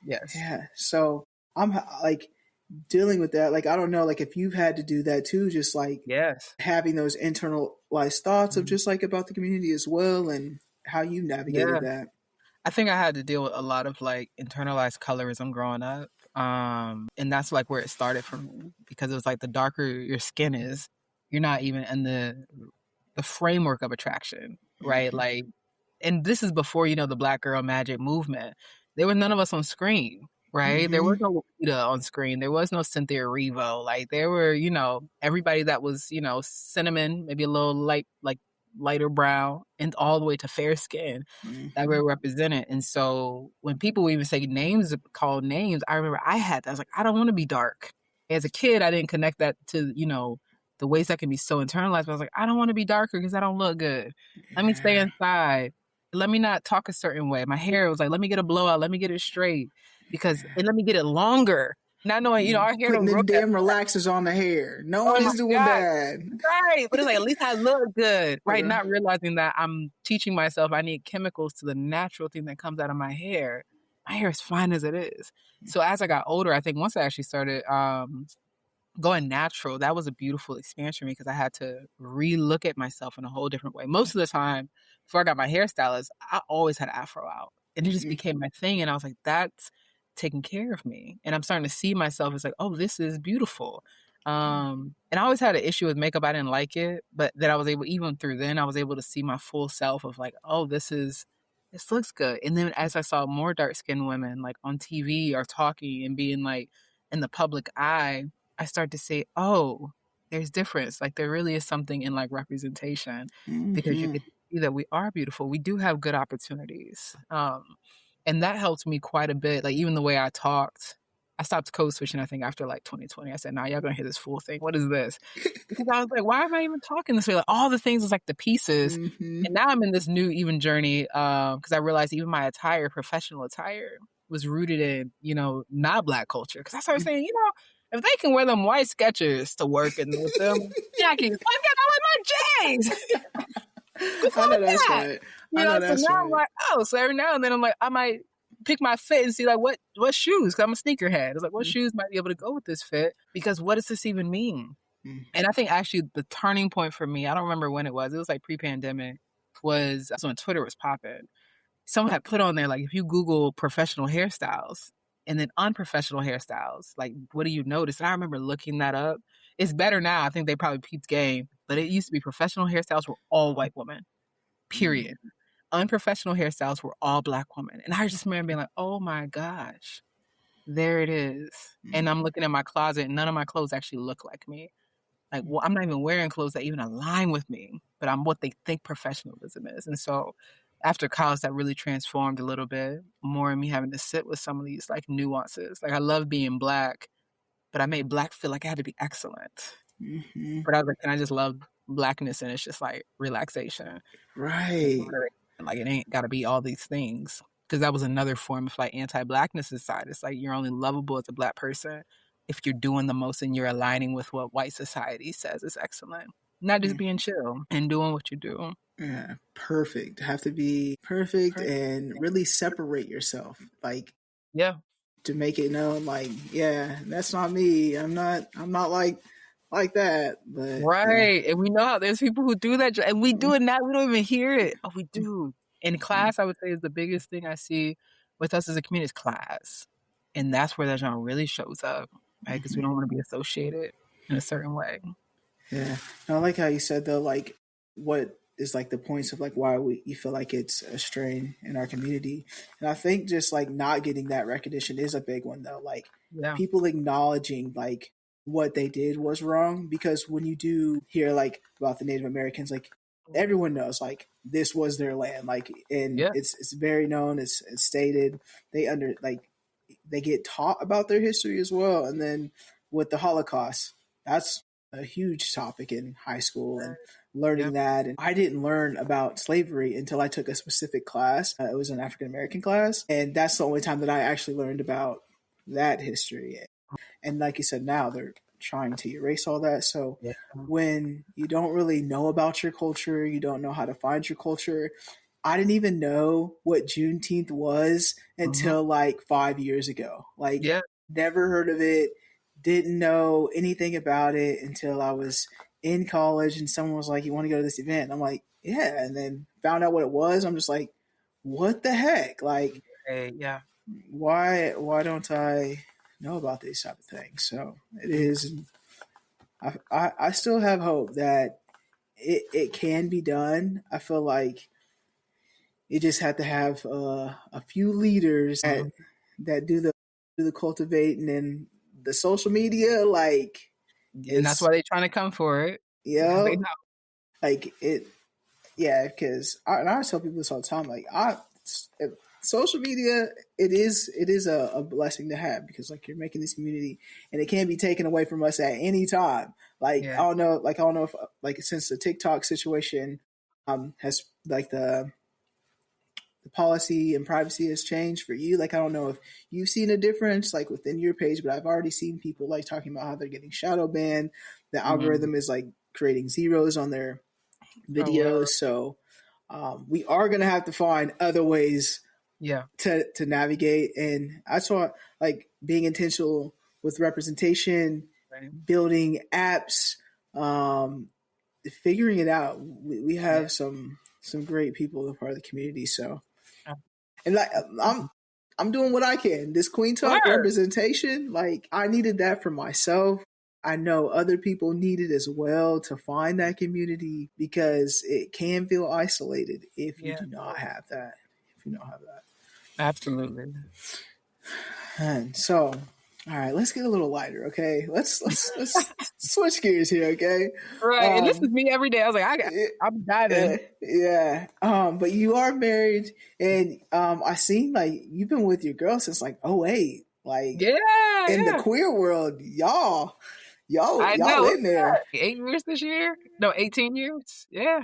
Yes. Yeah. So I'm like dealing with that. Like I don't know, like if you've had to do that too, just like Yes. having those internalized thoughts of Mhm. just like about the community as well, and how you Yeah. navigated that. I think I had to deal with a lot of like internalized colorism growing up. And that's like where it started for me because it was like the darker your skin is, you're not even in the framework of attraction, right? Mm-hmm. Like, and this is before, the Black Girl Magic movement. There were none of us on screen, right? There Mm-hmm. was no Lupita on screen. There was no Cynthia Erivo. Like, there were, everybody that was, cinnamon, maybe a little light, like lighter brown, and all the way to fair skin that Mm-hmm. were represented. And so when people would even say names, call names, I remember I was like, I don't want to be dark. As a kid, I didn't connect that to, the ways that can be so internalized. But I was like, I don't want to be darker because I don't look good. Let me stay Yeah. inside. Let me not talk a certain way. My hair was like, let me get a blowout. Let me get it straight and let me get it longer. Not knowing, our hair Putting don't grow them that damn fast. relaxers on the hair, Oh knowing my it's doing God. bad. Right. But it's like, at least I look good. Right. Right. Not realizing that I'm teaching myself I need chemicals to the natural thing that comes out of my hair is fine as it is. So as I got older, I think once I actually started going natural, that was a beautiful experience for me because I had to re-look at myself in a whole different way. Most of the time, before I got my hairstylist, I always had afro out. And it just became my thing. And I was like, that's taking care of me. And I'm starting to see myself as like, oh, this is beautiful. And I always had an issue with makeup. I didn't like it. But then I was able, even through then, I was able to see my full self of like, oh, this looks good. And then as I saw more dark skinned women like on TV or talking and being like in the public eye, I start to say, oh, there's difference. Like there really is something in like representation because you Mm-hmm. get to see that we are beautiful. We do have good opportunities. And that helped me quite a bit. Like even the way I talked, I stopped code switching, I think, after like 2020. I said, nah, y'all gonna hear this full thing. What is this? Because I was like, why am I even talking this way? Like all the things is like the pieces. Mm-hmm. And now I'm in this new even journey because I realized even my attire, professional attire, was rooted in, not Black culture. Because I started saying, if they can wear them white Skechers to work and with them Jackies, why can't I wear my J's? What's I wrong know with that's that? right. I know So that's now I'm right. like, oh, so every now and then I'm like, I might pick my fit and see like what shoes, because I'm a sneakerhead. It's like, what shoes might be able to go with this fit? Because what does this even mean? Mm-hmm. And I think actually the turning point for me, I don't remember when it was like pre-pandemic, was when Twitter was popping. Someone had put on there, like, if you Google professional hairstyles and then unprofessional hairstyles, like, what do you notice? And I remember looking that up. It's better now. I think they probably peaked game, but it used to be professional hairstyles were all white women, period. Unprofessional hairstyles were all Black women. And I just remember being like, oh my gosh, there it is. And I'm looking at my closet, and none of my clothes actually look like me. Like, well, I'm not even wearing clothes that even align with me, but I'm what they think professionalism is. And so after college, that really transformed a little bit more in me having to sit with some of these like nuances. Like I love being Black, but I made Black feel like I had to be excellent. Mm-hmm. But I was like, can I just love Blackness? And it's just like relaxation and Right. moderation. Like it ain't got to be all these things. Because that was another form of like anti-Blackness inside. It's like you're only lovable as a Black person if you're doing the most and you're aligning with what white society says is excellent. Not just being chill and doing what you do. Yeah, perfect. Have to be perfect Perfect. and really separate yourself. Like Yeah. to make it known, like, yeah, that's not me. I'm not like like that, but yeah. Right. And we know how there's people who do that, and we do it now. We don't even hear it. Oh, we do. In class, I would say is the biggest thing I see with us as a community is class. And that's where that genre really shows up, right? Because we don't want to be associated in a certain way. Yeah. No, I like how you said though, like what is like the points of like why you feel like it's a strain in our community. And I think just like not getting that recognition is a big one though. Like Yeah. people acknowledging like what they did was wrong, because when you do hear like about the Native Americans, like everyone knows like this was their land, like, and Yeah. it's very known, it's stated, they under like they get taught about their history as well. And then with the Holocaust, that's a huge topic in high school and learning Yep. that. And I didn't learn about slavery until I took a specific class. It was an African American class. And that's the only time that I actually learned about that history. And like you said, now they're trying to erase all that. So Yeah. when you don't really know about your culture, you don't know how to find your culture. I didn't even know what Juneteenth was Mhm. until like 5 years ago. Like, Yeah. never heard of it, didn't know anything about it until I was in college and someone was like, "You want to go to this event?" And I'm like, "Yeah." And then found out what it was. I'm just like, "What the heck? Like, Hey, yeah. why don't I know about these type of things?" So it is. I still have hope that it can be done. I feel like you just have to have a few leaders Mhm. that do the cultivating, and the social media like And that's is, why they're trying to come for it because they you know. like it, yeah, because and I tell people this all the time, like social media, it is a blessing to have, because like you're making this community and it can be taken away from us at any time. Like Yeah. I don't know if like since the TikTok situation has like the policy and privacy has changed for you. Like I don't know if you've seen a difference like within your page, but I've already seen people like talking about how they're getting shadow banned. The Mhm. algorithm is like creating zeros on their Oh, well. videos. So we are gonna have to find other ways Yeah. to navigate. And I saw like being intentional with representation, Right. building apps, um, figuring it out. We Yeah. have some great people as part of the community. So Yeah. and like I'm doing what I can. This Queen Talk Word. representation, like I needed that for myself. I know other people need it as well to find that community, because it can feel isolated if you Yeah. do not have that. If you don't have that. Absolutely. And so, all right, let's get a little lighter, okay? Let's switch gears here, okay? Right. And this is Um, me every day. I was like, I'm diving. yeah. But you are married, and I seen like you've been with your girl since like '08. Like Yeah. in the Yeah. queer world, I y'all know. What's in there. that? 8 years this year? No, 18 years. Yeah.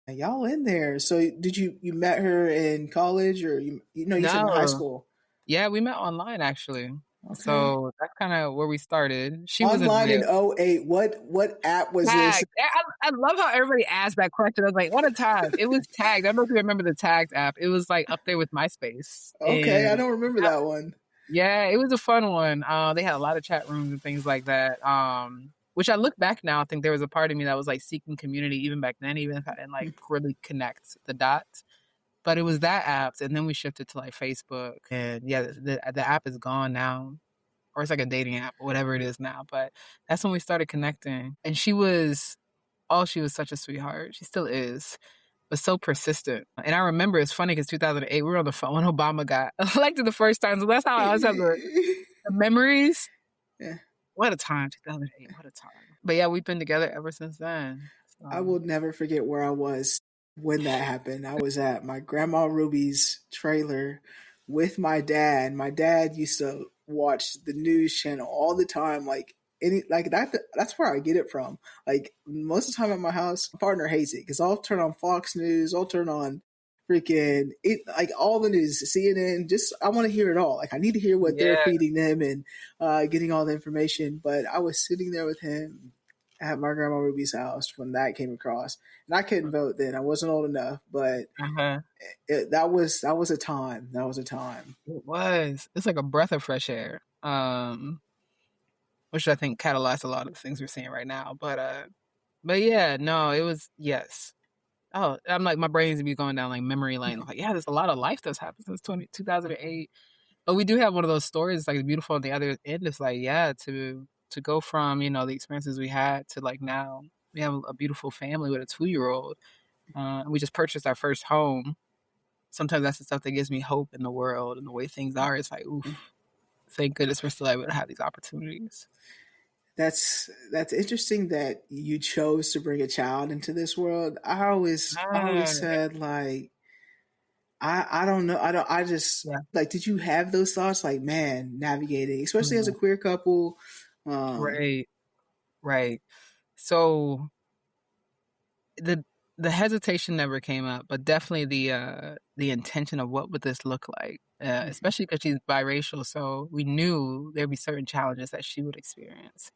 Y'all in there. So did you met her in college, or you know you said in high No. school? Yeah, we met online actually. Okay. So that's kind of where we started. She wasn't Online real. in '08. What app was this? Tagged. I love how everybody asked that question. I was like, what a time. It was tagged. I don't know if you remember the tagged app. It was like up there with MySpace. Okay, I And don't remember that one. yeah, it was a fun one. They had a lot of chat rooms and things like that. Which I look back now, I think there was a part of me that was like seeking community even back then, even if I didn't like really connect the dots. But it was that app, and then we shifted to like Facebook, and yeah, the app is gone now, or it's like a dating app or whatever it is now. But that's when we started connecting, and she was such a sweetheart. She still is, but so persistent. And I remember it's funny because 2008, we were on the phone when Obama got elected the first time. So that's how I always have the memories. Yeah. What a time, 2008. What a time. But yeah, we've been together ever since then. I So will never forget where I was when that happened. I was at my grandma Ruby's trailer with my dad. My dad used to watch the news channel all the time, like any like that. That's where I get it from. Like most of the time at my house, my partner hates it because I'll turn on Fox News, I'll turn on freaking it, like all the news, CNN. Just I want to hear it all. Like I need to hear what they're yeah. feeding them and getting all the information. But I was sitting there with him at my grandma Ruby's house when that came across, and I couldn't vote then. I wasn't old enough, but Uh-huh. that was a time. That was a time. It was. It's like a breath of fresh air. which I think catalyzed a lot of the things we're seeing right now. But yeah, no, it was yes. Oh, I'm like my brain's be going down like memory lane. I'm like, yeah, there's a lot of life that's happened since 2008. But we do have one of those stories like beautiful on the other end. It's like, yeah, to go from, the experiences we had to like now we have a beautiful family with a 2-year-old. And we just purchased our first home. Sometimes that's the stuff that gives me hope in the world and the way things are. It's like, oof, thank goodness we're still able to have these opportunities. That's interesting that you chose to bring a child into this world. I always Ah, said like I don't know. I just yeah, like, did you have those thoughts like, man, navigating, especially as a yeah, queer couple? Um, right, right. So the the hesitation never came up, but definitely the intention of what would this look like, especially because she's biracial. So we knew there'd be certain challenges that she would experience,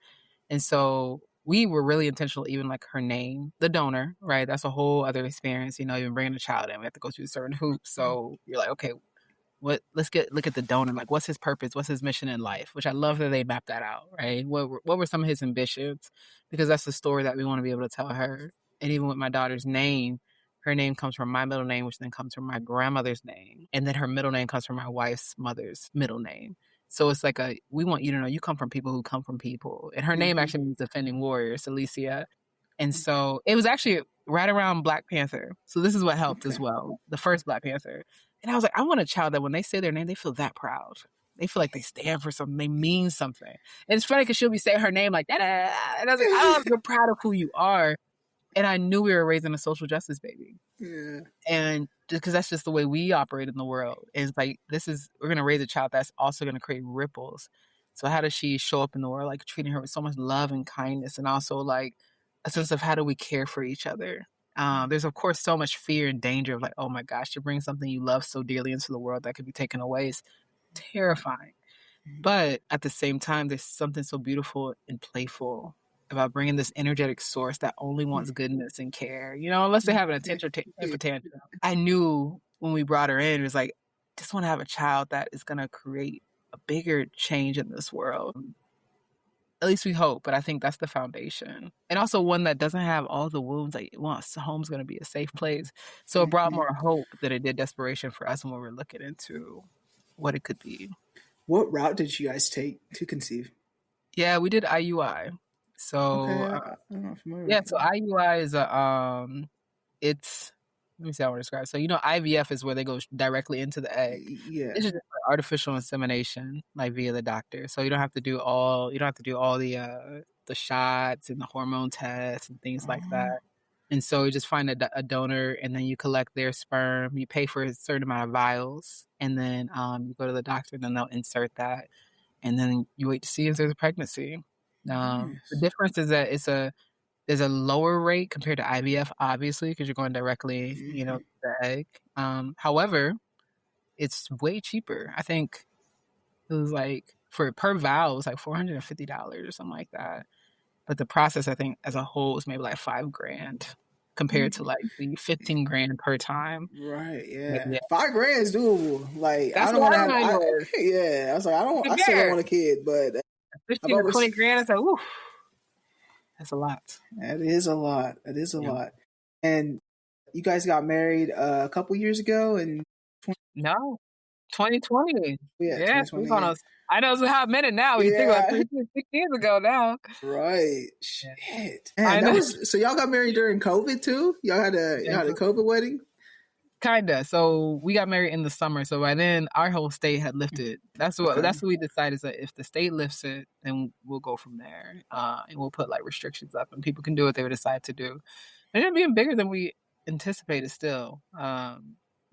and so we were really intentional. Even like her name, the donor, right? That's a whole other experience. Even bringing a child in, we have to go through certain hoops. So you're like, okay, let's look at the donor, like what's his purpose, what's his mission in life, which I love that they mapped that out, right? What were some of his ambitions, because that's the story that we want to be able to tell her. And even with my daughter's name, her name comes from my middle name, which then comes from my grandmother's name, and then her middle name comes from my wife's mother's middle name. So it's like we want you to know you come from people who come from people, and her name mhm, actually means defending warrior, Celicia. And so it was actually right around Black Panther. So this is what helped as okay. well, the first Black Panther. And I was like, I want a child that when they say their name, they feel that proud. They feel like they stand for something. They mean something. And it's funny because she'll be saying her name like that. And I was like, oh, you're proud of who you are. And I knew we were raising a social justice baby. Yeah. And just because that's just the way we operate in the world. And it's like, we're going to raise a child that's also going to create ripples. So how does she show up in the world? Like treating her with so much love and kindness, and also like a sense of how do we care for each other? There's of course so much fear and danger of like, oh my gosh, to bring something you love so dearly into the world that could be taken away is terrifying. But at the same time, there's something so beautiful and playful about bringing this energetic source that only wants goodness and care. Unless they have an attention temper tantrum. I knew when we brought her in, it was like, just want to have a child that is going to create a bigger change in this world. At least we hope, but I think that's the foundation. And also one that doesn't have all the wounds. Like, home's going to be a safe place. So it brought more hope than it did desperation for us when we were looking into what it could be. What route did you guys take to conceive? Yeah, we did IUI. So Okay, I'm not familiar yeah, with so that. IUI is it's let me see how I want to describe it. So IVF is where they go directly into the egg. Yeah. This is just like artificial insemination, like via the doctor. So you don't have to do all the shots and the hormone tests and things like Oh, that. And so you just find a donor, and then you collect their sperm. You pay for a certain amount of vials, and then you go to the doctor, and then they'll insert that, and then you wait to see if there's a pregnancy. The nice. difference is that there's a lower rate compared to IVF, obviously, because you're going directly, to the egg. However, it's way cheaper. I think it was like for per vial, it was like $450 or something like that. But the process, I think, as a whole, was maybe like $5,000 compared to like the 15,000 per time. Right, But yeah. yeah, $5 is doable. Like, I that's don't what want to our have, mind was. yeah, I was like, I still don't Compare want a kid, but I've 15 to always, 20 grand. It's like, ooh, that's a lot. that is a lot. That is a Yeah. lot. And you guys got married a couple years ago, and 20, No, 2020. yeah, Yeah, we've 2020. on Yeah, us. I know it's a hot minute now. You think about yeah, 6 years ago now. right. Yeah. Shit, man, I that know. was so. Y'all got married during COVID too. Yeah. Y'all had a COVID wedding. Kinda. So we got married in the summer. So by then our whole state had lifted. Okay. That's what we decided is that if the state lifts it, then we'll go from there. And we'll put like restrictions up, and people can do what they would decide to do. And it being bigger than we anticipated still. But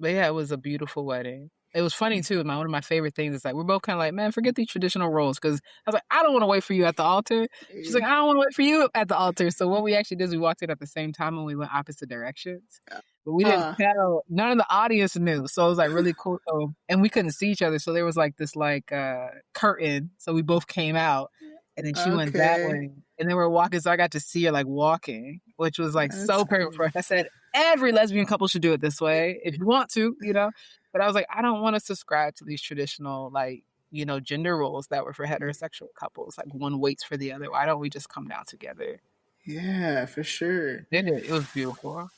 yeah, it was a beautiful wedding. It was funny too. One of my favorite things is like we're both kind of like, man, forget these traditional roles, because I was like, I don't want to wait for you at the altar. She's like, I don't want to wait for you at the altar. So what we actually did is we walked in at the same time and we went opposite directions. But we didn't Uh, tell. None of the audience knew, so it was like really cool. So, and we couldn't see each other, so there was like this like curtain. So we both came out, and then she went that okay. way, and then we were walking. So I got to see her like walking, which was like That's so perfect for cool. us. I said every lesbian couple should do it this way if you want to. But I was like, I don't want to subscribe to these traditional like gender roles that were for heterosexual couples. Like one waits for the other. Why don't we just come down together? Yeah, for sure. Did it? It was beautiful.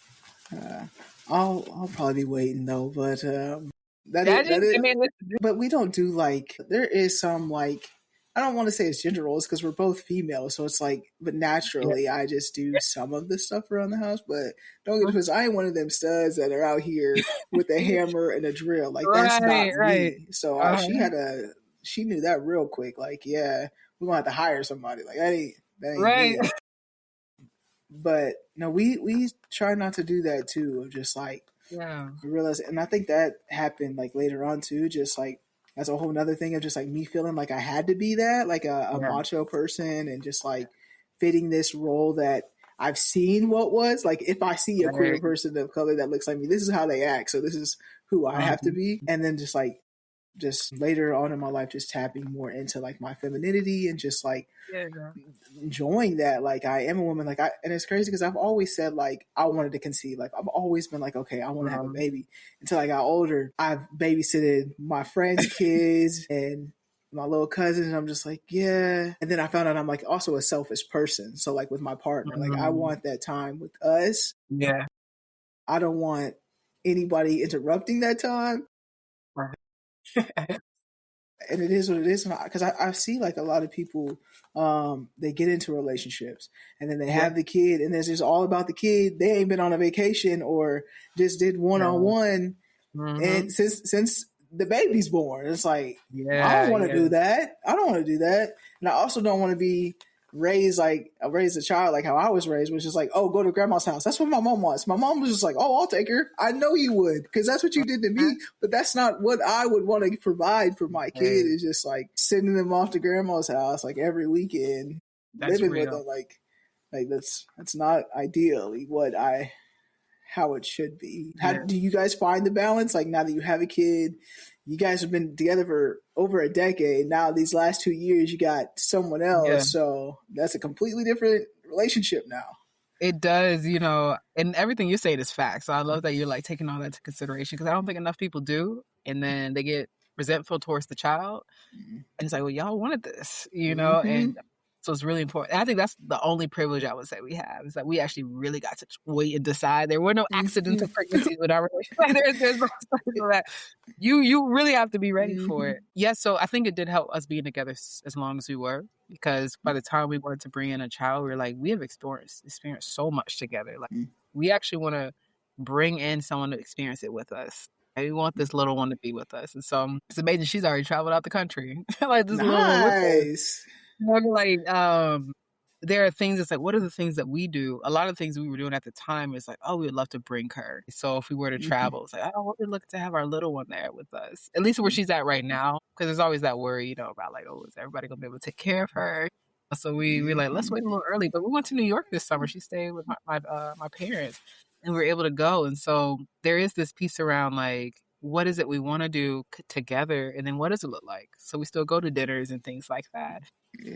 I'll probably be waiting though, but that is That that just, I is. mean, But we don't do like there is some like I don't want to say it's gender roles because we're both female, so it's like but yeah. naturally I just do some of the stuff around the house. But don't get it twisted, I ain't one of them studs that are out here with a hammer and a drill. Like that's Right, not right. me. So Uh-huh. she knew that real quick. Like yeah, we're gonna have to hire somebody. Like that ain't Right. me. But no, we try not to do that too. Of just like Yeah. I realized, and I think that happened like later on too. Just like that's a whole nother thing of just like me feeling like I had to be that, like a Yeah. macho person, and just like fitting this role that I've seen what was like. If I see a queer Right. person of color that looks like me, this is how they act. So this is who I have to Um, be. And then just later on in my life, just tapping more into like my femininity and just like yeah. enjoying that like I am a woman like I and it's crazy because I've always said like I wanted to conceive like I've always been like okay I want to have a Um, baby until I got older. I've babysitted my friends kids and my little cousins and I'm just like yeah, and then I found out I'm like also a selfish person, so like with my partner like I um, want that time with us. yeah. I don't want anybody interrupting that time, Right. and it is what it is because I see like a lot of people they get into relationships and then they Yeah. have the kid and it's just all about the kid. They ain't been on a vacation or just did Yeah. one-on-one Mm-hmm. and since the baby's born. It's like I don't Yeah. want to Yeah. do that. I don't want to do that, and I also don't want to be raised like I raised a child like how I was raised, which is like, oh, go to grandma's house. That's what my mom wants. My mom was just like, oh, I'll take her. I know you would because that's what you did to me, but that's not what I would want to provide for my kid. Right. Is just like sending them off to grandma's house like every weekend, That's living with them. real. Like that's not ideally what I how it should be. How Yeah. do you guys find the balance? Like now that you have a kid, you guys have been together for over a decade. Now these last 2 years, you got someone Yeah. else, so that's a completely different relationship now. It does, and everything you're saying is facts. So I love that you're like taking all that into consideration because I don't think enough people do. And then they get resentful towards the child. And it's like, well, y'all wanted this. Mm-hmm. And so it's really important. And I think that's the only privilege I would say we have is that we actually really got to wait and decide. There were no accidental pregnancies with our relationship. Like, there's no stuff like that. You really have to be ready for Mm-hmm. it. Yeah, so I think it did help us being together as long as we were because by the time we wanted to bring in a child, we were like, we have experienced so much together. Like we actually want to bring in someone to experience it with us. We want this little one to be with us. And so it's amazing she's already traveled out the country. Like this little one with us. Nice. Like there are things it's like what are the things that we do? A lot of things we were doing at the time is like, oh, we would love to bring her. So if we were to Mm-hmm. travel, it's like, oh, we'd look to have our little one there with us. At least where she's at right now. Because there's always that worry, about like, oh, is everybody gonna be able to take care of her? So we like, let's Mm-hmm. wait a little early. But we went to New York this summer. She stayed with my parents and we were able to go. And so there is this piece around like what is it we want to do together and then what does it look like? So we still go to dinners and things like that.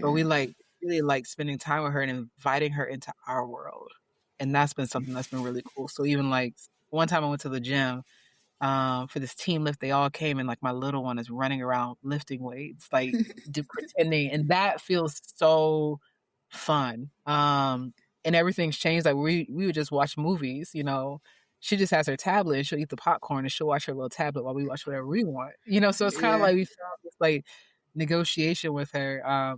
But we Yeah. like really like spending time with her and inviting her into our world. And that's been something that's been really cool. So even like one time I went to the gym for this team lift, they all came and like my little one is running around lifting weights, like pretending, and that feels so fun. And everything's changed. Like we would just watch movies. She just has her tablet and she'll eat the popcorn and she'll watch her little tablet while we watch whatever we want. So it's kind of Yeah. like we found this like negotiation with her.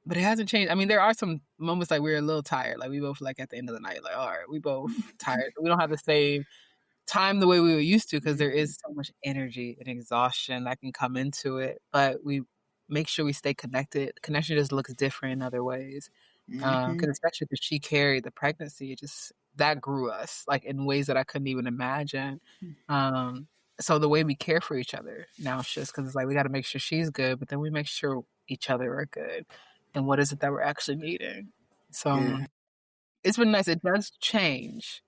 But it hasn't changed. I mean, there are some moments like we're a little tired. Like we both like at the end of the night, like, all right, we both tired. We don't have the same time the way we were used to because there is so much energy and exhaustion that can come into it. But we make sure we stay connected. Connection just looks different in other ways. Mm-hmm. Because especially because she carried the pregnancy, it just that grew us like in ways that I couldn't even imagine. So the way we care for each other now it's just because it's like we got to make sure she's good, but then we make sure each other are good. And what is it that we're actually needing? So Yeah. it's been nice. It does change,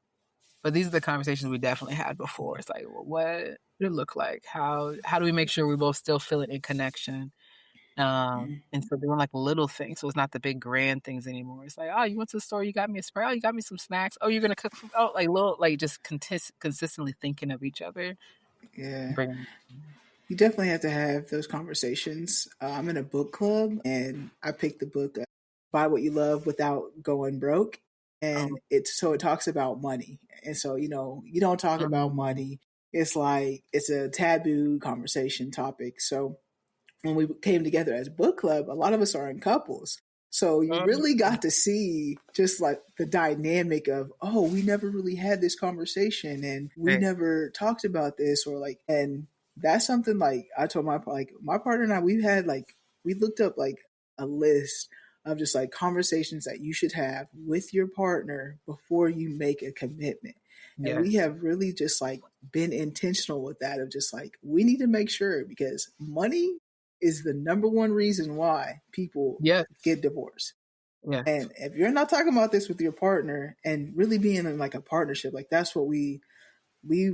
but these are the conversations we definitely had before. It's like, well, what did it look like? How do we make sure we both still feel it in connection? And so doing like little things. So it's not the big grand things anymore. It's like, oh, you went to the store, you got me a spray, oh, you got me some snacks. Oh, you're gonna cook like little like just consistently thinking of each other. Yeah. Bring You definitely have to have those conversations. I'm in a book club, and I picked the book "Buy What You Love Without Going Broke," and Oh, it talks about money, and so you don't talk about mm, money. It's like it's a taboo conversation topic. So when we came together as a book club, a lot of us are in couples. So you really mm, got to see just like the dynamic of, oh, we never really had this conversation and we right. never talked about this or like, and that's something like I told my partner and I, we looked up like a list of just like conversations that you should have with your partner before you make a commitment. And we Yes. have really just like been intentional with that of just like, we need to make sure because money is the number one reason why people Yes. get divorced. Yes. And if you're not talking about this with your partner and really being in like a partnership, like that's what we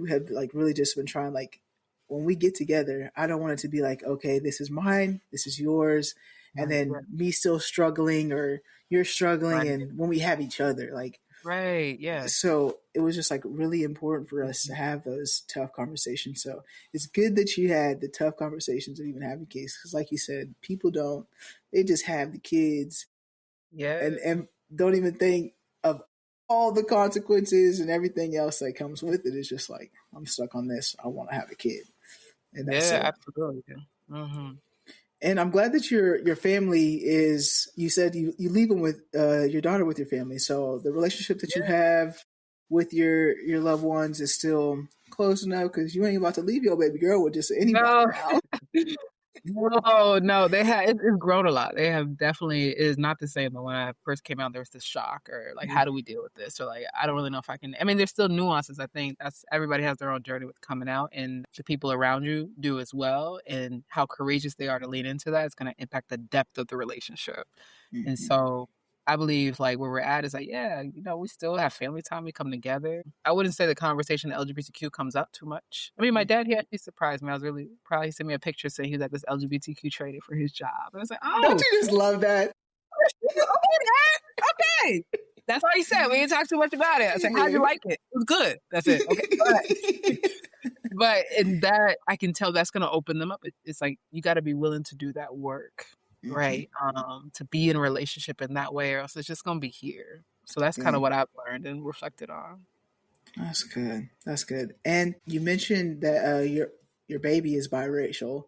have like really just been trying like when we get together, I don't want it to be like, okay, this is mine, this is yours, and Right. then Yes. me still struggling or you're struggling Right. and when we have each other, like Right. Yes. so it was just like really important for us to Mhm. have those tough conversations. So it's good that you had the tough conversations of even having kids because like you said, people don't, they just have the kids Yeah. and don't even think of all the consequences and everything else that comes with it. It's just like, I'm stuck on this, I want to have a kid, and that's Yeah. it. Absolutely. Hmm. And I'm glad that your family is. You said you leave them with your daughter with your family, so the relationship that you Yeah. have with your loved ones is still close enough because you ain't about to leave your baby girl with just anybody No. now. No, no, they have it's grown a lot. They have definitely it is not the same. But when I first came out, there was this shock or like, how do we deal with this? Or like, I don't really know if I can. I mean, there's still nuances. I think that's everybody has their own journey with coming out, and the people around you do as well. And how courageous they are to lean into that is going to impact the depth of the relationship. And Mm-hmm. so I believe like where we're at is like, yeah, we still have family time. We come together. I wouldn't say the conversation LGBTQ comes up too much. I mean, my dad, he actually surprised me. I was really proud. He sent me a picture saying he was at this LGBTQ training for his job. And I was like, Don't oh, you just love that? okay, Dad. Okay. That's all he said. We didn't talk too much about it. I said, how'd you Yeah. like it? It was good. That's it. Okay. But in that, I can tell that's going to open them up. It's like you got to be willing to do that work, Mm-hmm. right? To be in a relationship in that way, or else it's just going to be here. So that's kind Yeah, of what I've learned and reflected on. that's good. That's good. And you mentioned that your baby is biracial.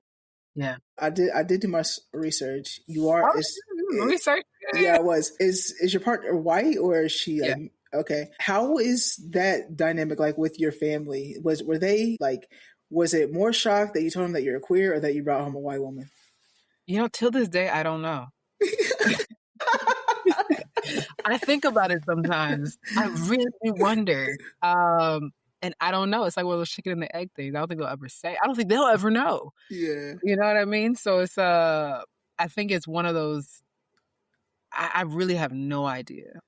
Yeah. I did do my research. You are Oh, is research. yeah, I was. Is your partner white or is she Yeah. like okay? How is that dynamic like with your family? Were they like was it more shocked that you told them that you're a queer or that you brought home a white woman? Till this day, I don't know. I think about it sometimes. I really do wonder. And I don't know. It's like one of those chicken and the egg things. I don't think they'll ever say. I don't think they'll ever know. Yeah. You know what I mean? So it's I think it's one of those I really have no idea.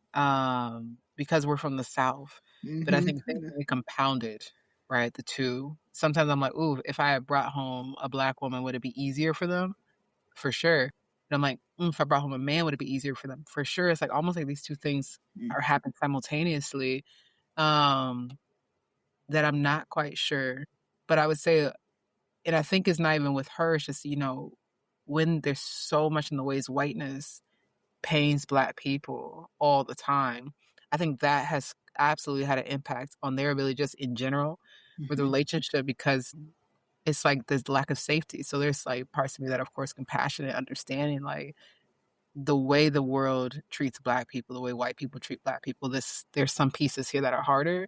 Because we're from the South. But I think things Mm-hmm. can be compounded, right? The two. Sometimes I'm like, ooh, if I had brought home a black woman, would it be easier for them? For sure. And I'm like, if I brought home a man, would it be easier for them? For sure. It's like almost like these two things are happening simultaneously. Um, that I'm not quite sure. But I would say, and I think it's not even with her, it's just, when there's so much in the ways whiteness pains black people all the time, I think that has absolutely had an impact on their ability just in general with the Mm-hmm. relationship because it's like this lack of safety. So there's like parts of me that, of course, compassionate, understanding, like the way the world treats black people, the way white people treat black people. There's some pieces here that are harder,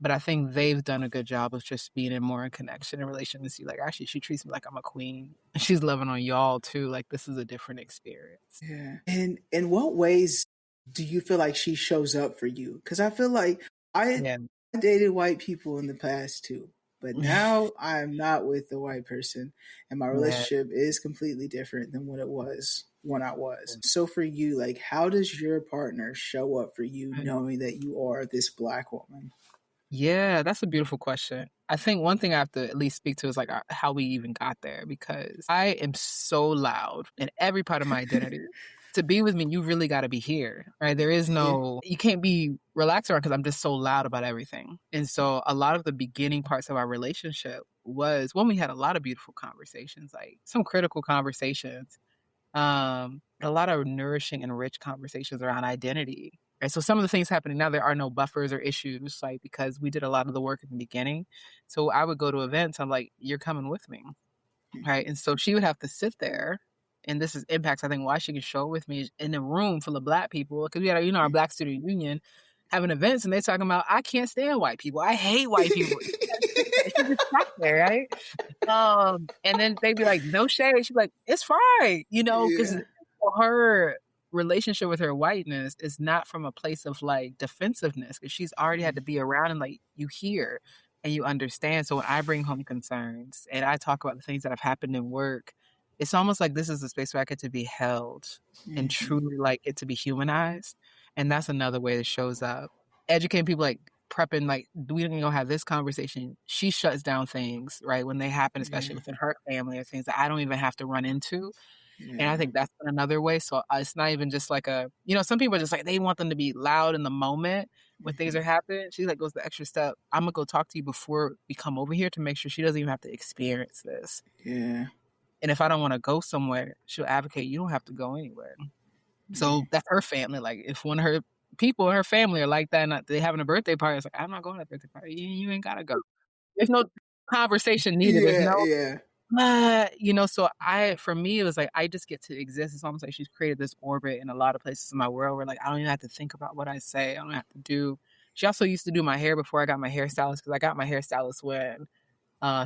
but I think they've done a good job of just being in more in connection and relation to see, like, actually, she treats me like I'm a queen. She's loving on y'all too. Like, this is a different experience. Yeah. And in what ways do you feel like she shows up for you? Because I feel like I Yeah. dated white people in the past too, but now I'm not with a white person, and my Yeah. relationship is completely different than what it was when I was. So for you, like, how does your partner show up for you, knowing that you are this black woman? Yeah, that's a beautiful question. I think one thing I have to at least speak to is like how we even got there because I am so loud in every part of my identity. To be with me, you really got to be here, right? There is Yeah. you can't be relaxed around because I'm just so loud about everything. And so a lot of the beginning parts of our relationship was, one, we had a lot of beautiful conversations, like some critical conversations, a lot of nourishing and rich conversations around identity. Right. So some of the things happening now, there are no buffers or issues, like because we did a lot of the work in the beginning. So I would go to events. I'm like, you're coming with me. Right. And so she would have to sit there. And this is impacts, I think, why she can show with me in a room full of Black people. Because we had, our Black Student Union having events, and they're talking about, I can't stand white people. I hate white people. She just sat there, right? And then they'd be like, no shade. She'd be like, it's fine, because Yeah. her relationship with her whiteness is not from a place of like defensiveness, because she's already had to be around and like you hear and you understand. So when I bring home concerns and I talk about the things that have happened in work, it's almost like this is a space where I get to be held and truly like get to be humanized. And that's another way that shows up. Educating people, like prepping, like we didn't go have this conversation. She shuts down things, right, when they happen, especially within her family, or things that I don't even have to run into. And I think that's another way. So it's not even just like some people are just like, they want them to be loud in the moment when things are happening. She like goes the extra step. I'm gonna go talk to you before we come over here to make sure she doesn't even have to experience this. Yeah. And if I don't want to go somewhere, she'll advocate, you don't have to go anywhere. So that's her family. Like if one of her people in her family are like that and they having a birthday party, it's like, I'm not going to that birthday party. You ain't gotta go. There's no conversation needed. There's no so for me, it was like, I just get to exist. It's almost like she's created this orbit in a lot of places in my world where like, I don't even have to think about what I say. I don't have to do. She also used to do my hair before I got my hairstylist, because I got my hairstylist when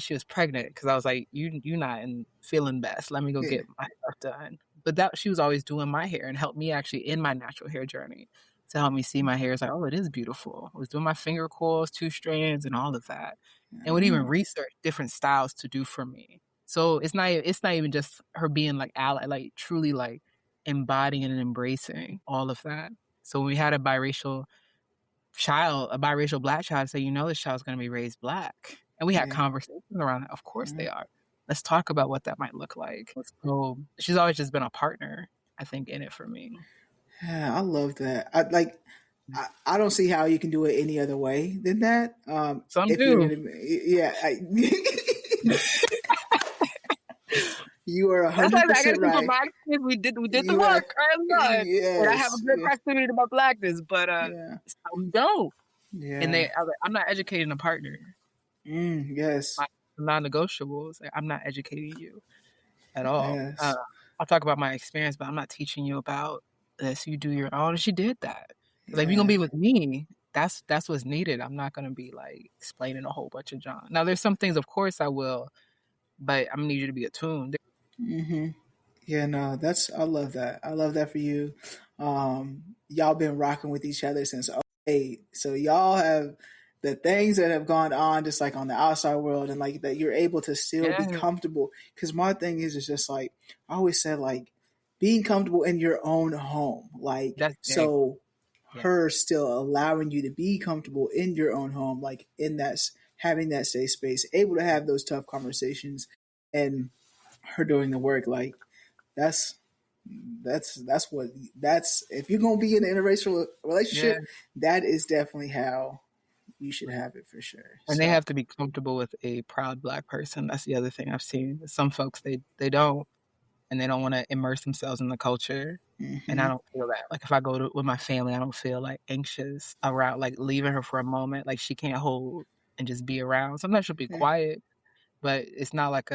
she was pregnant, because I was like, you're not feeling best. Let me go get my stuff done. But that she was always doing my hair and helped me actually in my natural hair journey to help me see my hair. It's like, oh, it is beautiful. I was doing my finger coils, 2 strands, and all of that, and would even research different styles to do for me. So it's not even just her being like ally, like truly like embodying and embracing all of that. So when we had a biracial Black child, say, this child's going to be raised Black. And we had conversations around it. Of course they are. Let's talk about what that might look like. So she's always just been a partner, I think, in it for me. Yeah, I love that. I don't see how you can do it any other way than that. Some If you're do. gonna, you are That's why I gotta 100% keep in right. mind, we did the You are, work early on, and I have a good proximity to my Blackness, but some don't. And I'm not educating a partner. Yes. My non-negotiables. I'm not educating you at all. Yes. I'll talk about my experience, but I'm not teaching you about this. You do your own. And she did that. Like, if you're gonna Yeah. be with me, that's what's needed. I'm not gonna be like explaining a whole bunch of John. Now, there's some things, of course, I will, but I'm gonna need you to be attuned. Yeah, no, I love that. I love that for you. Y'all been rocking with each other since '08. So y'all have the things that have gone on just like on the outside world, and like that you're able to still be Yeah, comfortable. Because my thing is just like I always said, like being comfortable in your own home. Like that's big. so Yeah, her still allowing you to be comfortable in your own home, like in that having that safe space, able to have those tough conversations, and her doing the work. Like that's that's if you're gonna be in an interracial yeah. relationship, that is definitely how you should have it for sure. And they So have to be comfortable with a proud Black person. That's the other thing I've seen. Some folks, they don't, and they don't want to immerse themselves in the culture. And I don't feel that. Like if I go with my family, I don't feel like anxious around like leaving her for a moment. Like she can't hold and just be around. Sometimes she'll be quiet, but it's not like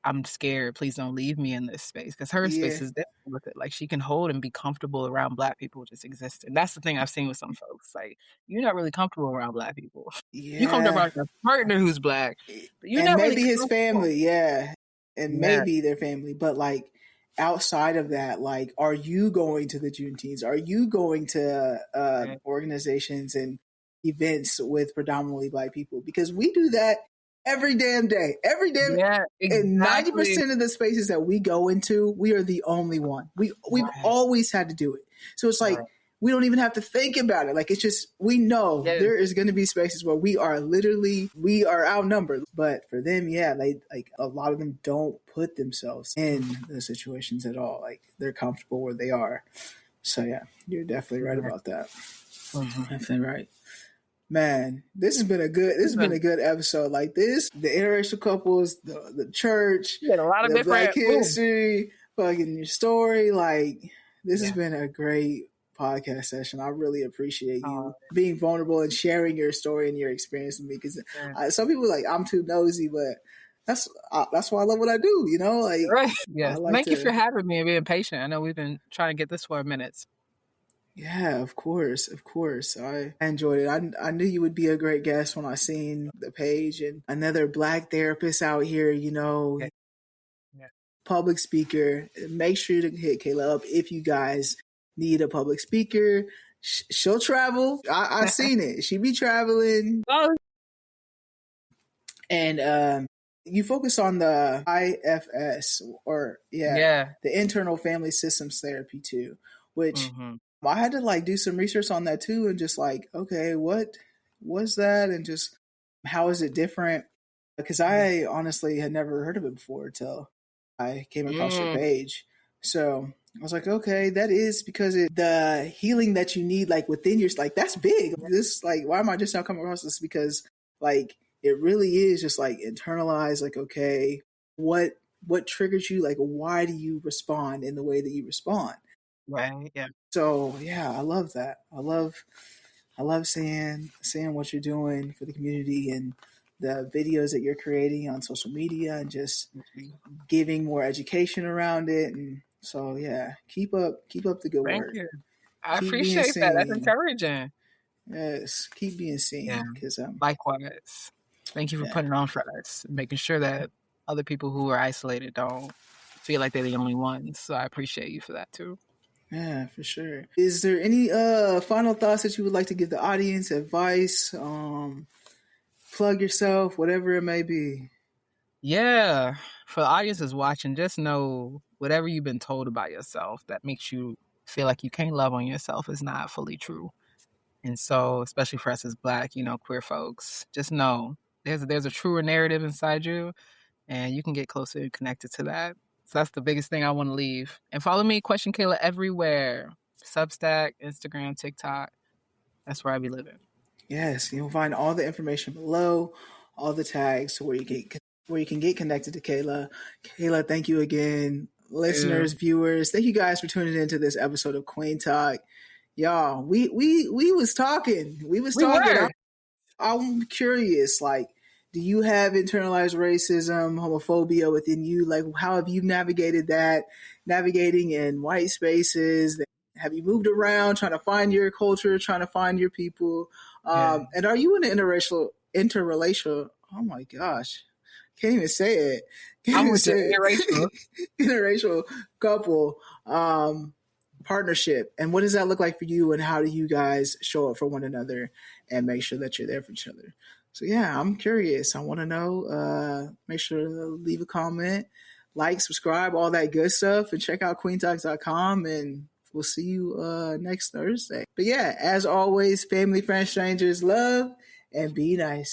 I'm scared. Please don't leave me in this space, because her yeah, space is different with it. Like she can hold and be comfortable around Black people just existing. That's the thing I've seen with some folks. Like you're not really comfortable around Black people. You comfortable yeah, around your partner who's Black, but you're and not really maybe his comfortable. family, yeah, and Yeah, maybe their family, but like outside of that, like, are you going to the Juneteens? Are you going to yeah, organizations and events with predominantly Black people? Because we do that every damn day, every damn. yeah, In ninety exactly. percent of the spaces that we go into, we are the only one. We've Right, always had to do it. So it's like right. we don't even have to think about it. Like it's just we know Yeah, there is going to be spaces where we are outnumbered. But for them, yeah, they like a lot of them don't put themselves in those situations at all. Like they're comfortable where they are. So yeah, you're definitely right yeah. about that. Mhm. Definitely right. Man, this has been a good episode. Like this, the interracial couples, the church, We had a lot of the Black different. Ooh, history, fucking your story. Like this has yeah. been a great podcast session. I really appreciate Oh, you being vulnerable and sharing your story and your experience with me. Because man. some people like I'm too nosy, but that's why I love what I do. You know, like Right. I Yes. like Thank you to. for having me and being patient. I know we've been trying to get this for minutes. Yeah, of course, of course. I enjoyed it. I knew you would be a great guest when I seen the page and another Black therapist out here. You know, Yeah. Yeah. public speaker. Make sure to hit Kayla up if you guys need a public speaker. She'll travel. I seen it. She be traveling, Oh, and you focus on the IFS or yeah. the internal family systems therapy too, which Mm-hmm. I had to like do some research on that too, and just like, okay, what was that, and just how is it different? Because I honestly had never heard of it before until I came across your Mm, page. So I was like, okay, that is because the healing that you need, like within your, like that's big. This, like, why am I just now coming across this? Because like it really is just like internalized. Like, okay, what triggers you? Like, why do you respond in the way that you respond? right. Yeah. So yeah, I love that. I love seeing what you're doing for the community and the videos that you're creating on social media and just giving more education around it. And so yeah, keep up the good Thank work. you. I Keep being appreciate that. That's seen. encouraging. Yes, keep being Yeah. seen because Likewise. Thank you for yeah, putting on for us, making sure that other people who are isolated don't feel like they're the only ones. So I appreciate you for that too. yeah, for sure. Is there any final thoughts that you would like to give the audience, advice, plug yourself, whatever it may be? Yeah. For the audiences watching, just know whatever you've been told about yourself that makes you feel like you can't love on yourself is not fully true. And so, especially for us as Black, queer folks, just know there's a truer narrative inside you, and you can get closer and connected to that. So that's the biggest thing I want to leave. And follow me, Question Kayla, everywhere: Substack, Instagram, TikTok. That's where I be living. Yes, you'll find all the information below, all the tags where you can get connected to Kayla. Kayla, thank you again, listeners, viewers. Thank you guys for tuning into this episode of Queen Talk. Y'all, we was talking. We was We talking. were. I'm curious, like, do you have internalized racism, homophobia within you? Like, how have you navigated that? Navigating in white spaces? Have you moved around trying to find your culture, trying to find your people? Yeah. And are you in an interracial? Oh my gosh, can't even say it. Can't I'm even with say you. it. Interracial. Interracial couple partnership, and what does that look like for you? And how do you guys show up for one another and make sure that you're there for each other? So yeah, I'm curious. I want to know. Make sure to leave a comment, like, subscribe, all that good stuff, and check out queentalks.com. And we'll see you next Thursday. But yeah, as always, family, friends, strangers, love, and be nice.